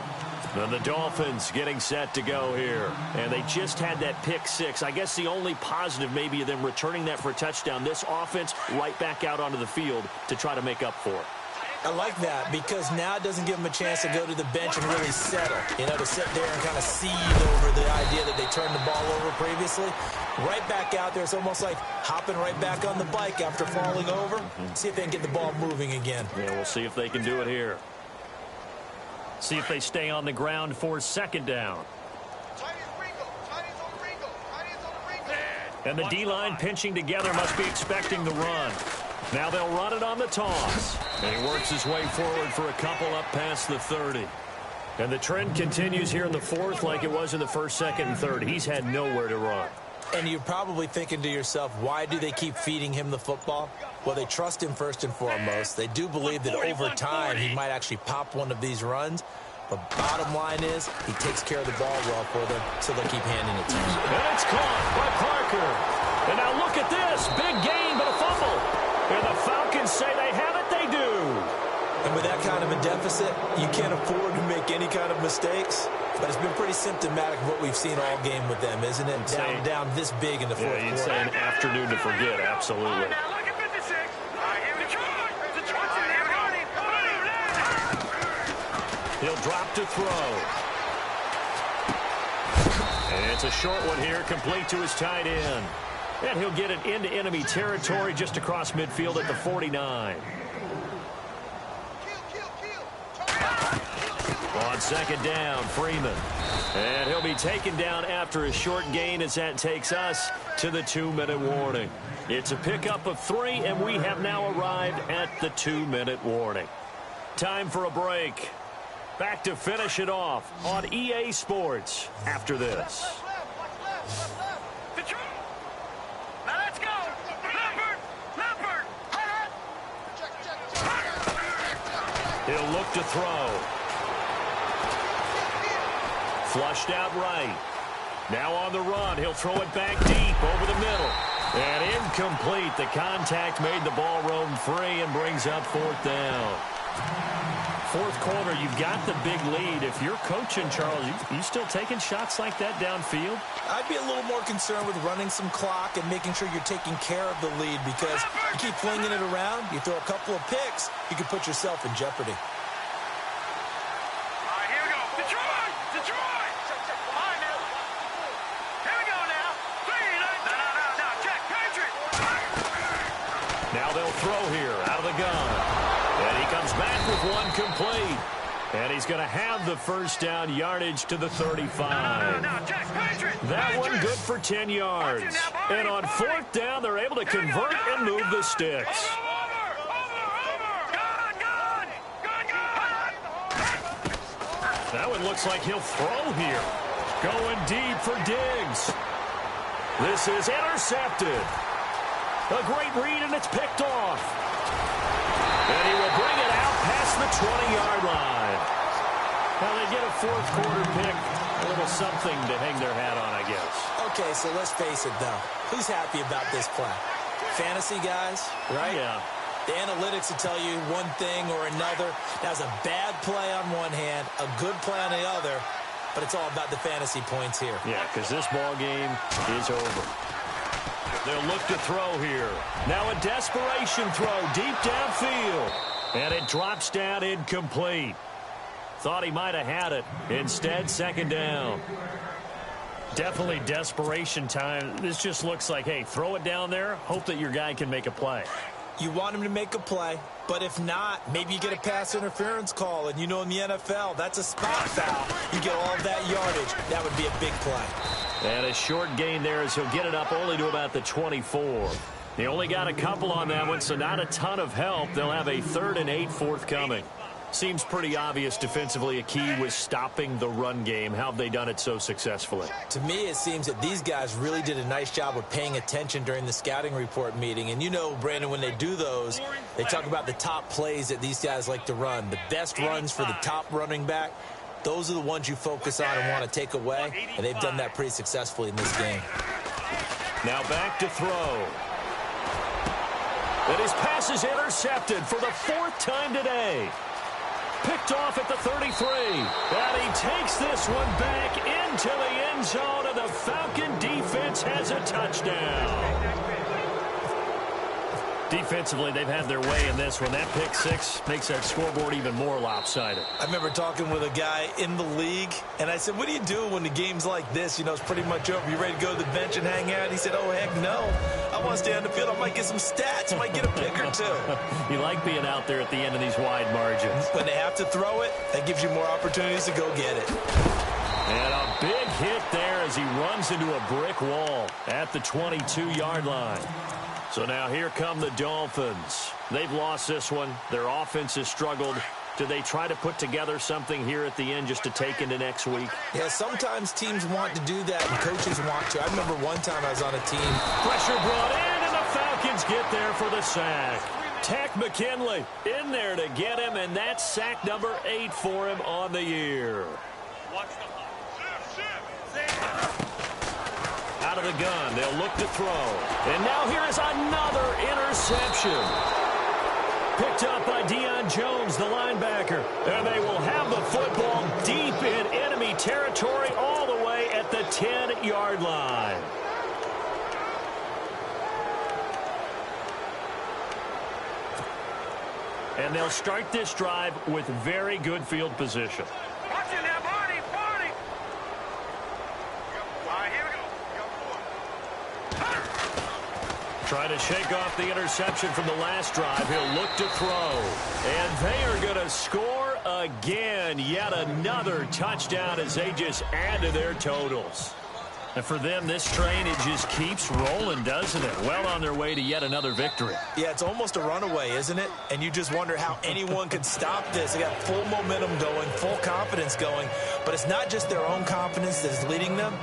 And the Dolphins getting set to go here. And they just had that pick 6. I guess the only positive maybe of them returning that for a touchdown. This offense right back out onto the field to try to make up for it. I like that because now it doesn't give them a chance to go to the bench and really settle. You know, to sit there and kind of seethe over the idea that they turned the ball over previously. Right back out there. It's almost like hopping right back on the bike after falling over. See if they can get the ball moving again. Yeah, we'll see if they can do it here. See if they stay on the ground for 2nd down. And the D-line pinching together must be expecting the run. Now they'll run it on the toss. And he works his way forward for a couple up past the 30. And the trend continues here in the 4th like it was in the 1st, 2nd, and 3rd. He's had nowhere to run. And you're probably thinking to yourself, why do they keep feeding him the football? Well, they trust him first and foremost. They do believe that over time he might actually pop one of these runs. But bottom line is he takes care of the ball well for them, so they'll keep handing it to him. And it's caught by Parker. And now look at this. Big gain, but a fumble. And the Falcons say they have it. They do. And with that kind of a deficit, you can't afford to make any kind of mistakes. But it's been pretty symptomatic of what we've seen all game with them, isn't it? Down this big in the 4th quarter. Yeah, you'd say an afternoon to forget, absolutely. He'll drop to throw. And it's a short one here, complete to his tight end. And he'll get it into enemy territory just across midfield at the 49. On 2nd down, Freeman. And he'll be taken down after a short gain as that takes us to the 2-minute warning. It's a pickup of 3, and we have now arrived at the 2-minute warning. Time for a break. Back to finish it off on EA Sports after this. He'll look to throw. Flushed out right. Now on the run. He'll throw it back deep over the middle. And incomplete. The contact made the ball roam free and brings up 4th down. 4th quarter, you've got the big lead. If you're coaching, Charles, you still taking shots like that downfield? I'd be a little more concerned with running some clock and making sure you're taking care of the lead because you keep flinging it around, you throw a couple of picks, you can put yourself in jeopardy. All right, here we go. Detroit! Now they'll throw here out of the gun. And he comes back with one complete. And he's going to have the first down yardage to the 35. That one good for 10 yards. And on fourth down, they're able to convert and move the sticks. That one looks like he'll throw here. Going deep for Diggs. This is intercepted. A great read, and it's picked off. And he will bring it out past the 20-yard line. Now they get a fourth quarter pick. A little something to hang their hat on, I guess. Okay, so let's face it, though. Who's happy about this play? Fantasy guys, right? Yeah. The analytics will tell you one thing or another. That's a bad play on one hand, a good play on the other, but it's all about the fantasy points here. Yeah, because this ball game is over. They'll look to throw here. Now a desperation throw deep downfield. And it drops down incomplete. Thought he might have had it. Instead, second down. Definitely desperation time. This just looks like, hey, throw it down there. Hope that your guy can make a play. You want him to make a play, but if not, maybe you get a pass interference call, and you know in the NFL, that's a spot foul. You get all of that yardage. That would be a big play. And a short gain there as he'll get it up only to about the 24. They only got a couple on that one, so not a ton of help. They'll have a 3rd and 8 forthcoming. Seems pretty obvious defensively a key was stopping the run game. How have they done it so successfully? To me, it seems that these guys really did a nice job of paying attention during the scouting report meeting. And you know, Brandon, when they do those, they talk about the top plays that these guys like to run. The best runs for the top running back, those are the ones you focus on and want to take away. And they've done that pretty successfully in this game. Now back to throw. And his pass is intercepted for the 4th time today. Picked off at the 33. And he takes this one back into the end zone, and the Falcon defense has a touchdown. Defensively, they've had their way in this one. That pick six makes that scoreboard even more lopsided. I remember talking with a guy in the league, and I said, what do you do when the game's like this? You know, it's pretty much over. You ready to go to the bench and hang out? He said, oh, heck no. I want to stay on the field. I might get some stats. I might get a pick or two. You like being out there at the end of these wide margins. When they have to throw it, that gives you more opportunities to go get it. And a big hit there as he runs into a brick wall at the 22-yard line. So now here come the Dolphins. They've lost this one. Their offense has struggled. Do they try to put together something here at the end just to take into next week? Yeah, sometimes teams want to do that, and coaches want to. I remember one time I was on a team. Pressure brought in, and the Falcons get there for the sack. Tech McKinley in there to get him, and that's sack number 8 for him on the year. Out of the gun, they'll look to throw. And now here is another interception. Picked up by Deion Jones, the linebacker. And they will have the football deep in enemy territory all the way at the 10-yard line. And they'll start this drive with very good field position. Try to shake off the interception from the last drive. He'll look to throw. And they are going to score again. Yet another touchdown as they just add to their totals. And for them, this train, it just keeps rolling, doesn't it? Well on their way to yet another victory. Yeah, it's almost a runaway, isn't it? And you just wonder how anyone could stop this. They got full momentum going, full confidence going. But it's not just their own confidence that is leading them.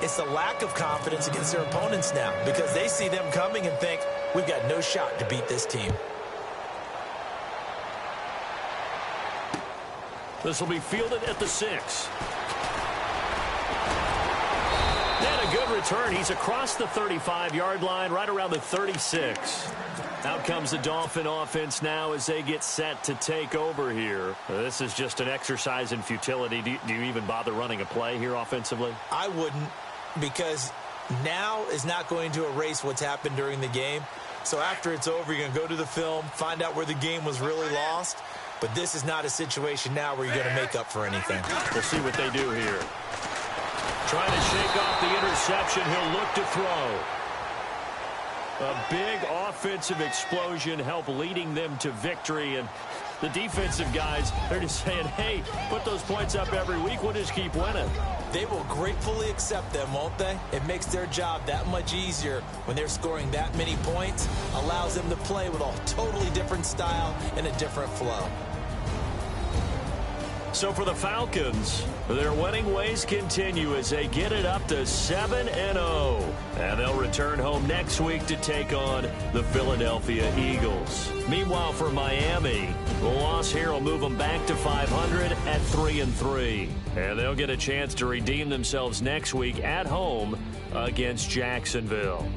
It's the lack of confidence against their opponents now because they see them coming and think, we've got no shot to beat this team. This will be fielded at the 6. And a good return. He's across the 35-yard line, right around the 36. Out comes the Dolphin offense now as they get set to take over here. This is just an exercise in futility. Do you even bother running a play here offensively? I wouldn't. Because now is not going to erase what's happened during the game. So after it's over, you're going to go to the film, find out where the game was really lost. But this is not a situation now where you're going to make up for anything. We'll see what they do here. Trying to shake off the interception. He'll look to throw. A big offensive explosion helped leading them to victory, and the defensive guys, they're just saying, hey, put those points up every week, we'll just keep winning. They will gratefully accept them, won't they? It makes their job that much easier when they're scoring that many points, allows them to play with a totally different style and a different flow. So for the Falcons, their winning ways continue as they get it up to 7-0. And they'll return home next week to take on the Philadelphia Eagles. Meanwhile, for Miami, the loss here will move them back to 500 at 3-3. And they'll get a chance to redeem themselves next week at home against Jacksonville.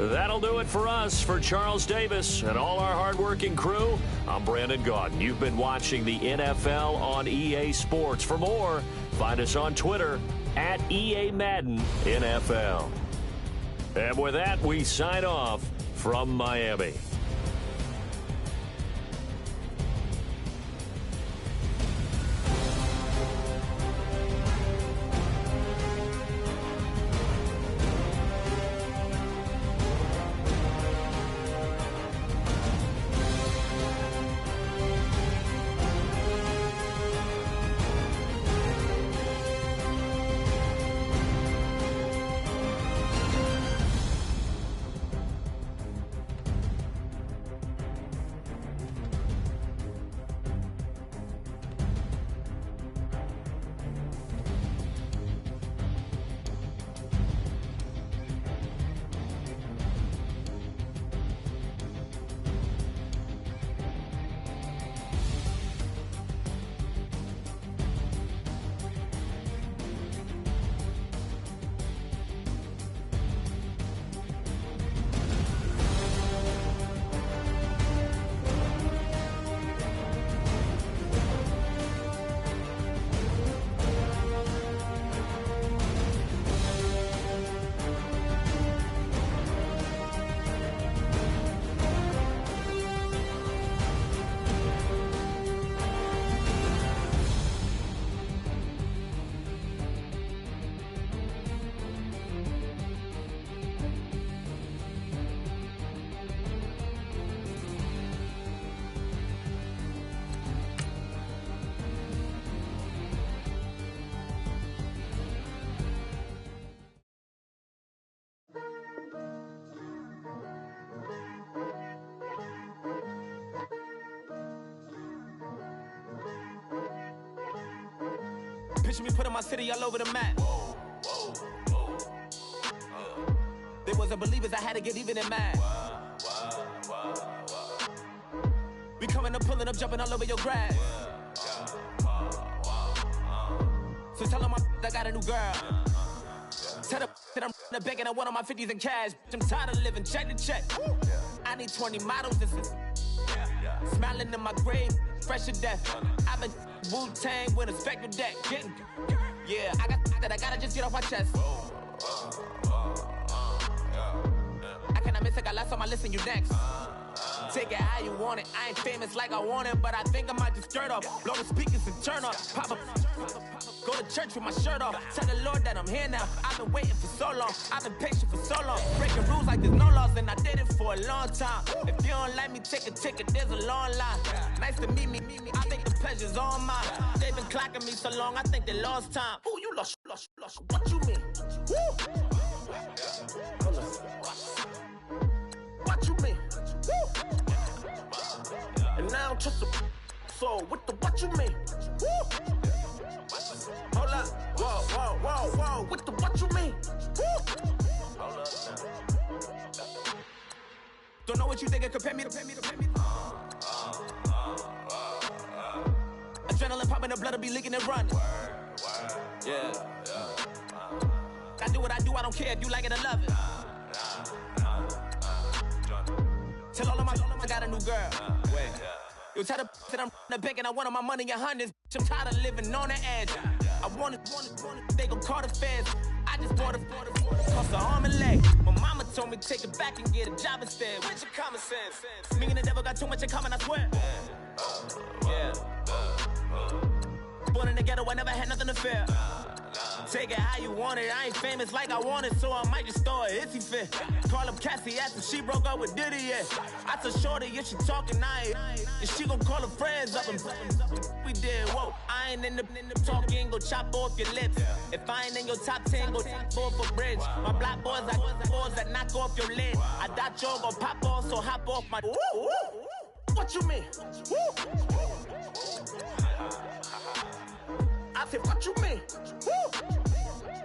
That'll do it for us. For Charles Davis and all our hardworking crew, I'm Brandon Gaudin. You've been watching the NFL on EA Sports. For more, find us on Twitter at EA Madden NFL. And with that, we sign off from Miami. Picture me putting my city all over the map. They wasn't believers, I had to get even and mad. We coming up, pulling up, jumping all over your grass. So tell them I got a new girl. Tell them that I'm in the bank and I want on my 50s in cash. I'm tired of living check to check. I need 20 models, this is smiling in my grave, fresh to death. I've been Wu-Tang with a spectral deck. Yeah, I gotta just get off my chest. I cannot miss it, got last on my list and you next. Take it how you want it. I ain't famous like I want it, but I think I might just stir it off. Blow the speakers and turn up. Pop up. Go to church with my shirt off. Tell the Lord that I'm here now. I've been waiting for so long. I've been patient for so long. Breaking rules like there's no laws, and I did it for a long time. If you don't like me, take a ticket. There's a long line. Nice to meet me. I think the pleasure's all mine. They've been clocking me so long, I think they lost time. Ooh, you lost. What you mean? Woo! What you mean? Woo! And now I'm just a so with the what you mean? Woo! Hold up, whoa, with the what you mean? Woo! Hold up. Don't know what you think it compare me to. Adrenaline popping, the blood'll be leaking and running. Yeah. I do what I do, I don't care if you like it or love it. Tell all of my I got a new girl. Wait. You tell the that I'm in the bank and I want all my money in hundreds. I'm tired of living on the edge. I want it, they gon' call the feds. I just bought it, cost an arm and leg. My mama told me take it back and get a job instead. Where's your common sense? Me and the devil got too much in common, I swear. Yeah. Born in the ghetto, I never had nothing to fear. Take it how you want it. I ain't famous like I want it, so I might just throw a hissy fit. Call up Cassie after she broke up with Diddy, yeah. I told Shorty if she talking, I ain't. And she gon' call her friends up and we did, whoa. I ain't in the talking, go chop off your lips. If I ain't in your top 10, go top 4 for bridge. My black boys, I got boys that knock off your lid. I thought you gon' pop off, so hop off my. What you mean? I said, what you mean? Woo!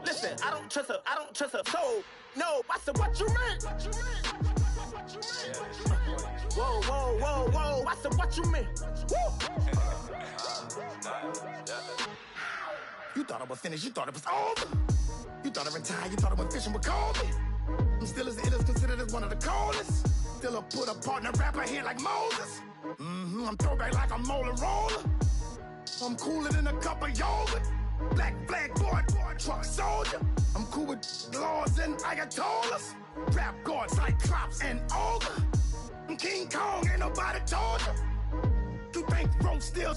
Listen, I don't trust her soul. No, I said, what you mean? Whoa, whoa, whoa, whoa, I said, what you mean? Woo! You thought I was finished, you thought it was over. You thought I retired, you thought I went fishing with Kobe. I'm still as ill as considered as one of the coldest. Still a put a partner rapper here like Moses. I'm throwback like a molar roller. I'm cooler than a cup of yogurt. Black flag boy, truck soldier. I'm cool with laws and ayatollahs. Rap god, Cyclops and ogre. I'm King Kong, ain't nobody told you. You think road still.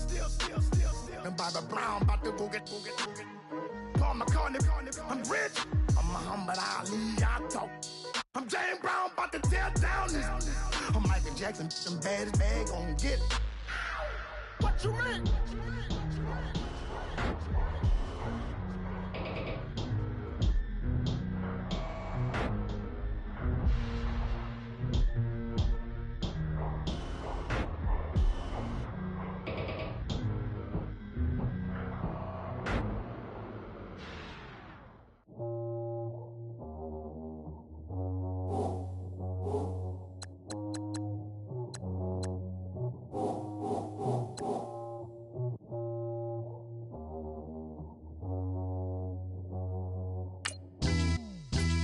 And Bobby Brown about to go get. Paul McCartney, I'm rich. I'm Muhammad Ali, I talk. I'm James Brown, about to tear down this. I'm Michael Jackson, them bad as bag gon' get. What you mean?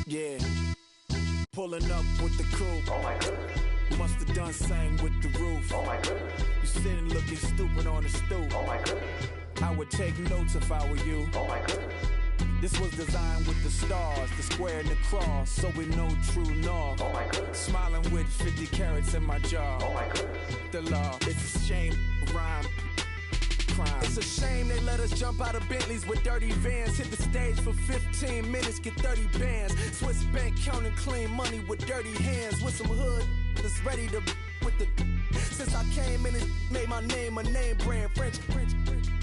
Yeah, pulling up with the coupe. Oh my goodness. Must have done same with the roof. Oh my goodness. You sitting looking stupid on the stoop. Oh my goodness. I would take notes if I were you. Oh my goodness. This was designed with the stars, the square and the cross, so we know true north. Oh my goodness. Smiling with 50 carats in my jaw. Oh my goodness. The law, it's a shame, rhyme. Crime. It's a shame they let us jump out of Bentleys with dirty vans. Hit the stage for 15 minutes, get 30 bands. Swiss bank counting clean money with dirty hands. With some hood that's ready to with the. Since I came in and made my name a name brand. French.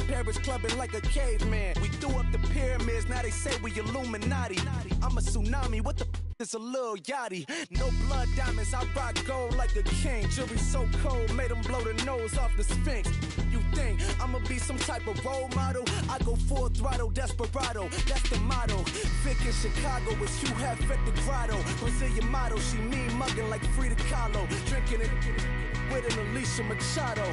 Paris clubbing like a caveman. We threw up the pyramids, now they say we Illuminati. I'm a tsunami, what the is a little yachty. No blood diamonds, I rock gold like a king. Jury so cold, made them blow the nose off the Sphinx. You think I'ma be some type of role model? I go full throttle, desperado, that's the motto. Vic in Chicago, it's Hugh Hef at the grotto. Brazilian model, she mean mugging like Frida Kahlo. Drinking it with an Alicia Machado.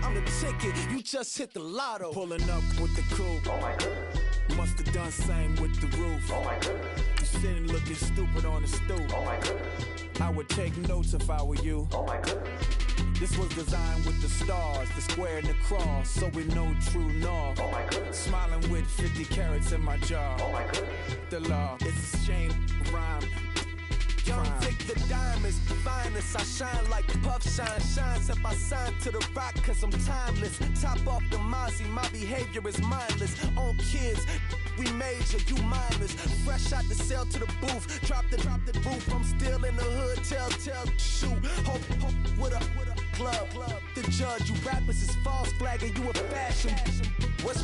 I'm the ticket, you just hit the lotto. Pulling up with the coupe. Oh my goodness. Must have done same with the roof. Oh my goodness. You sitting looking stupid on the stoop. Oh my goodness. I would take notes if I were you. Oh my goodness. This was designed with the stars, the square and the cross, so we know true north. Oh my goodness. Smiling with 50 carats in my jaw. Oh my goodness. The law, it's a shame, rhyme. Young Vic the diamonds, finest. I shine like Puff shines if I sign to the rock, cause I'm timeless. Top off the Mozzie, my behavior is mindless. On kids, we major, you mindless. Fresh out the cell to the booth, drop the roof. I'm still in the hood, tell, shoot. Hope with a club. The judge, you rappers is false flagging, you a fashion. What's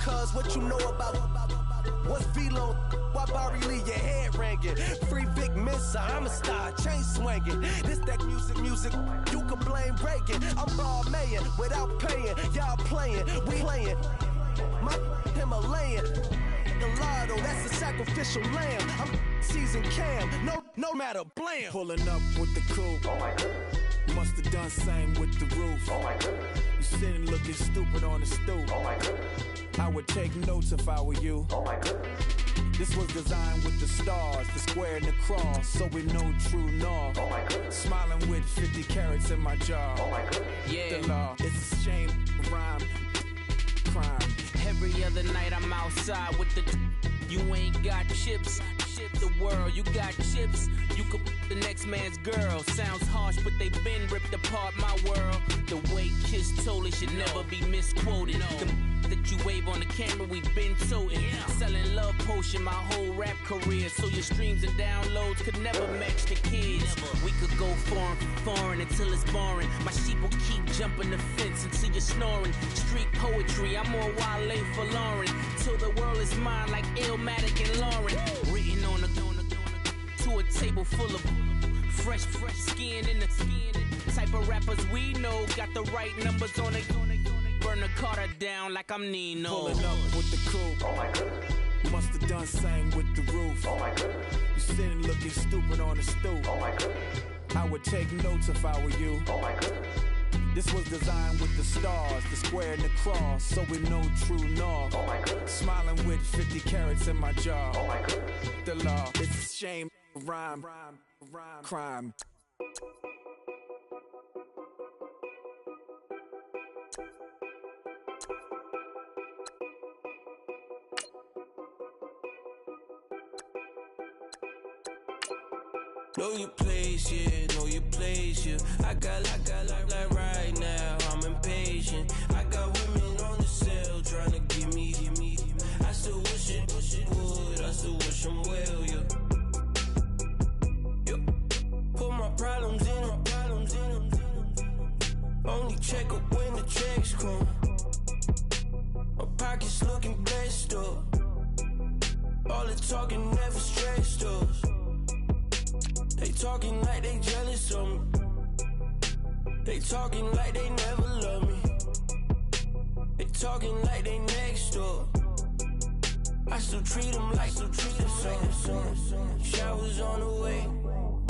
cuz, what you know about? What's Velo? Why Barry Lee, your head ringing? Free Vic Mensa, I'm a star, chain swinging. This that music, you can blame Reagan. I'm Balmain without paying, y'all playing, we playing. My Himalayan, Gallardo, that's a sacrificial lamb. I'm seasoned cam, no matter, blam. Pulling up with the coupe. Oh my goodness. Must have done same with the roof. Oh my goodness. You sitting looking stupid on the stoop. Oh my goodness. I would take notes if I were you. Oh my goodness. This was designed with the stars, the square and the cross, so we know true north. Oh my goodness. Smiling with 50 carats in my jaw. Oh my goodness. Yeah. The law, it's a shame, rhyme, crime. Every other night I'm outside with the you ain't got chips. The world, you got chips. You could the next man's girl. Sounds harsh, but they been ripped apart my world. The way Kiss told it should never be misquoted. The that you wave on the camera, we been toting. Selling love potion my whole rap career. So your streams and downloads could never match the kids. We could go foreign until it's boring. My sheep will keep jumping the fence until you're snoring. Street poetry, I'm more Wale for Lauren. Till the world is mine like Illmatic and Lauren. Written on a to a table full of fresh skin in the type of rappers we know. Got the right numbers on it. Burn the Carter down like I'm Nino. Pulling up with the coupe. Oh my goodness. Must have done same with the roof. Oh my goodness. You sitting looking stupid on the stoop. Oh my goodness. I would take notes if I were you. Oh my goodness. This was designed with the stars, the square and the cross, so we know true north. Oh my goodness. Smiling with 50 carats in my jaw. Oh my goodness. The law, it's a shame, rhyme, crime. Know your place, yeah, know your place, yeah. I got like right now, I'm impatient. I got women on the cell trying to give me. I still wish it would, I still wish them well, yeah. Put my problems in them. Only check up when the checks come. My pockets looking blessed up. All the talking never stressed us. They talking like they jealous of me. They talking like they never love me. They talking like they next door. I still treat them like so. Showers on the way.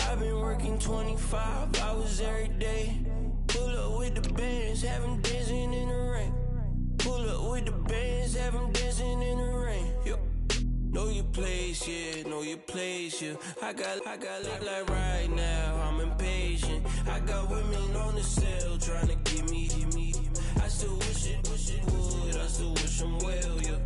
I've been working 25 hours every day. Pull up with the bands, have them dancing in the rain. Pull up with the bands, have them dancing in the rain. Yo. Know your place, yeah, know your place, yeah. I got like right now, I'm impatient. I got women on the cell trying to give me. I still wish it would, I still wish them well, yeah.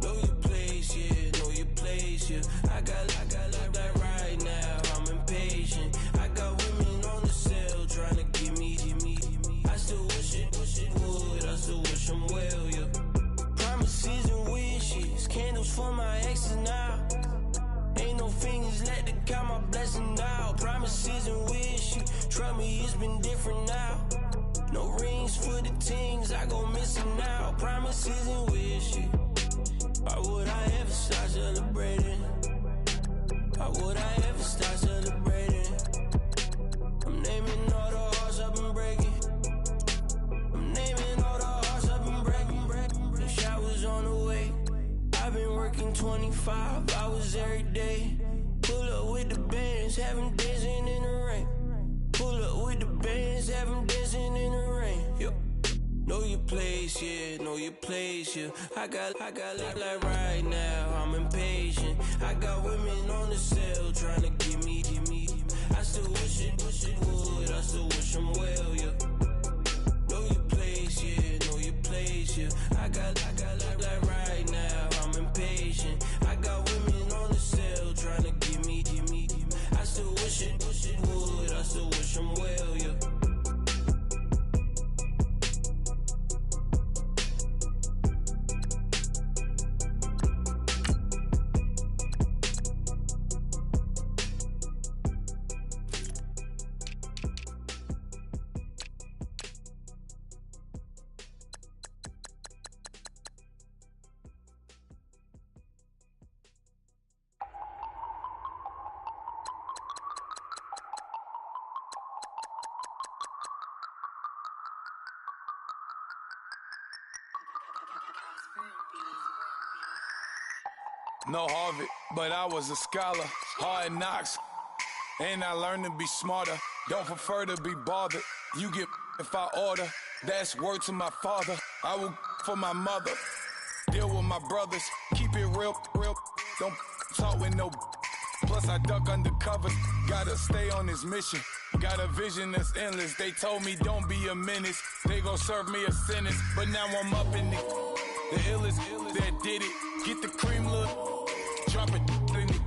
Know your place, yeah, know your place, yeah. I got like right now, I'm impatient. I got women on the cell trying to give me. I still wish it would, I still wish them well, yeah. Promises and wishes, candles for my exes now. Ain't no fingers let to count my blessing now. Promises and wishes, trust me, it's been different now. No rings for the things I go missing now. Promises and wishes. Why would I ever start celebrating? Why would I ever start celebrating? I'm naming all the hearts I've been breaking. I'm naming all the hearts I've been breaking. The showers on the way. I've been working 25 hours every day. Pull up with the bands, have them dancing in the rain. Pull up with the bands, have them dancing in the rain. Yo. Know your place, yeah, know your place, yeah. I got like right now, I'm impatient. I got women on the cell trying to give me. I still wish it would, I still wish them well, yeah. Know your place, yeah, know your place, yeah. I got like right now, I'm impatient. I got women on the cell trying to give me. I still wish it would, I still wish them well, yeah. No Harvard, but I was a scholar. Hard knocks, and I learned to be smarter. Don't prefer to be bothered. You get if I order. That's word to my father. I will for my mother. Deal with my brothers. Keep it real. Don't talk with no. Plus I duck undercover. Gotta stay on this mission. Got a vision that's endless. They told me don't be a menace. They gon' serve me a sentence, but now I'm up in the. The illest that did it. Get the cream look, drop it in it.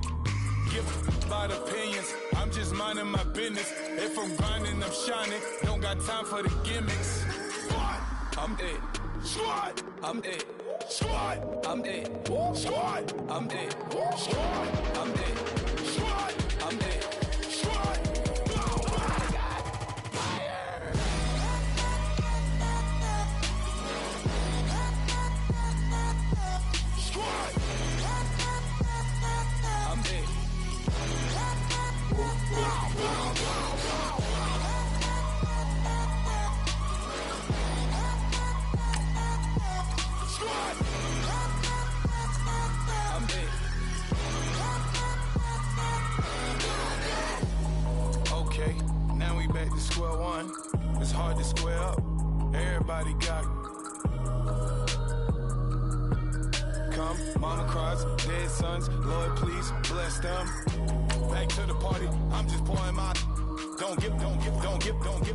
Give about opinions. I'm just minding my business. If I'm grinding, I'm shining. Don't got time for the gimmicks. Squad, I'm it. Squad, I'm it. Squad, I'm it. Squad, I'm it. Squad, I'm it. Squad, I'm it. Squad. Okay, now we back to square one. It's hard to square up. Everybody got come, mama cries, dead sons. Lord, please bless them. Back to the party. I'm just pouring my. Don't give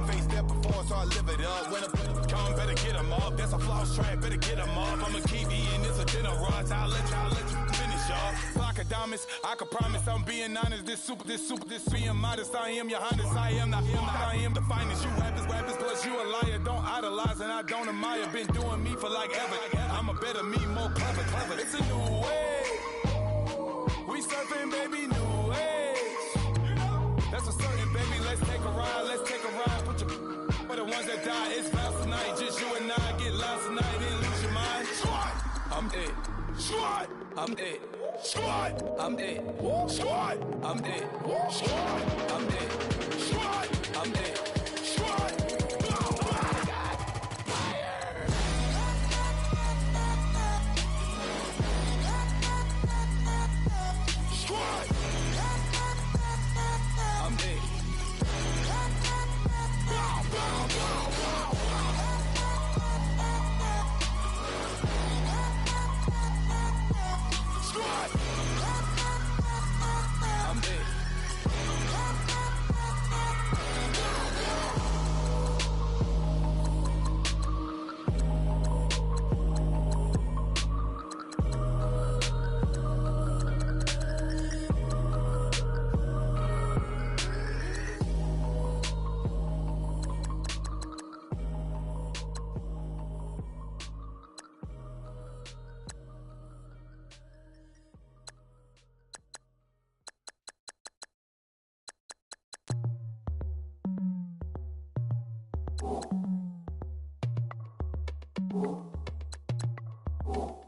face that before, so I live it up. When I come, better get them up. That's a floss track, better get them up. I'm a keep eating, it's a dinner rush. I'll let you finish up. Flock of diamonds, I can promise I'm being honest. This being modest. I am your highness, I am the finest. You rappers, plus you a liar. Don't idolize and I don't admire. Been doing me for like ever. I'm a better me, more clever. It's a new way. We surfing, baby, new age. That's a certain, baby. Let's take a ride. Put your for the ones that die. It's vows tonight. Just you and I get lost tonight. Then lose your mind. Squad, I'm it. Squad, I'm it. Squad, I'm it. Squad, I'm it. Squad, I'm it. Squad, I'm it. Squad.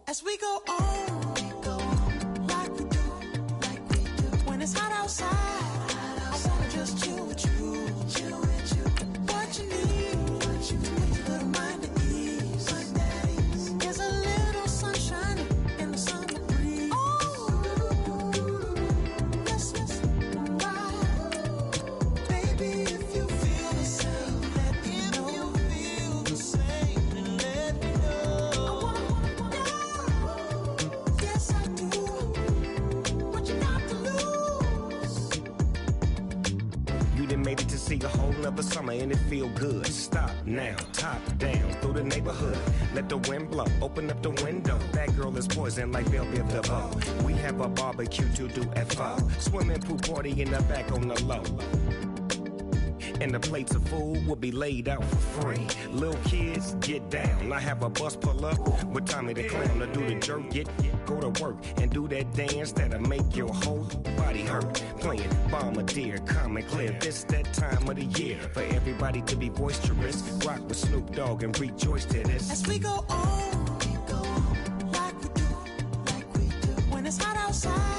As we go on, like we do. When it's hot outside, I wanna just chill with you. What you need, put your little mind at ease. There's a little sunshine in the summer breeze. Let's ride. Baby, if you feel the same, let me know. If you feel the same, then let me know. Yes, I do. What you got to lose? You done made it to see a whole nother summer and it feel good. Stop now, top down through the neighborhood. Let the wind blow, open up the window. That girl is poison like Belleville DeVoe. We have a barbecue to do at 4. Swimming pool party in the back on the low. And the plates of food will be laid out for free. Little kids, get down. I have a bus pull up with Tommy the Clown to do the jerk. Go to work and do that dance that'll make your whole body hurt. Playing Bombardier, calm and clear. This that time of the year for everybody to be boisterous. Rock with Snoop Dogg and rejoice to this. As we go on, like we do. When it's hot outside,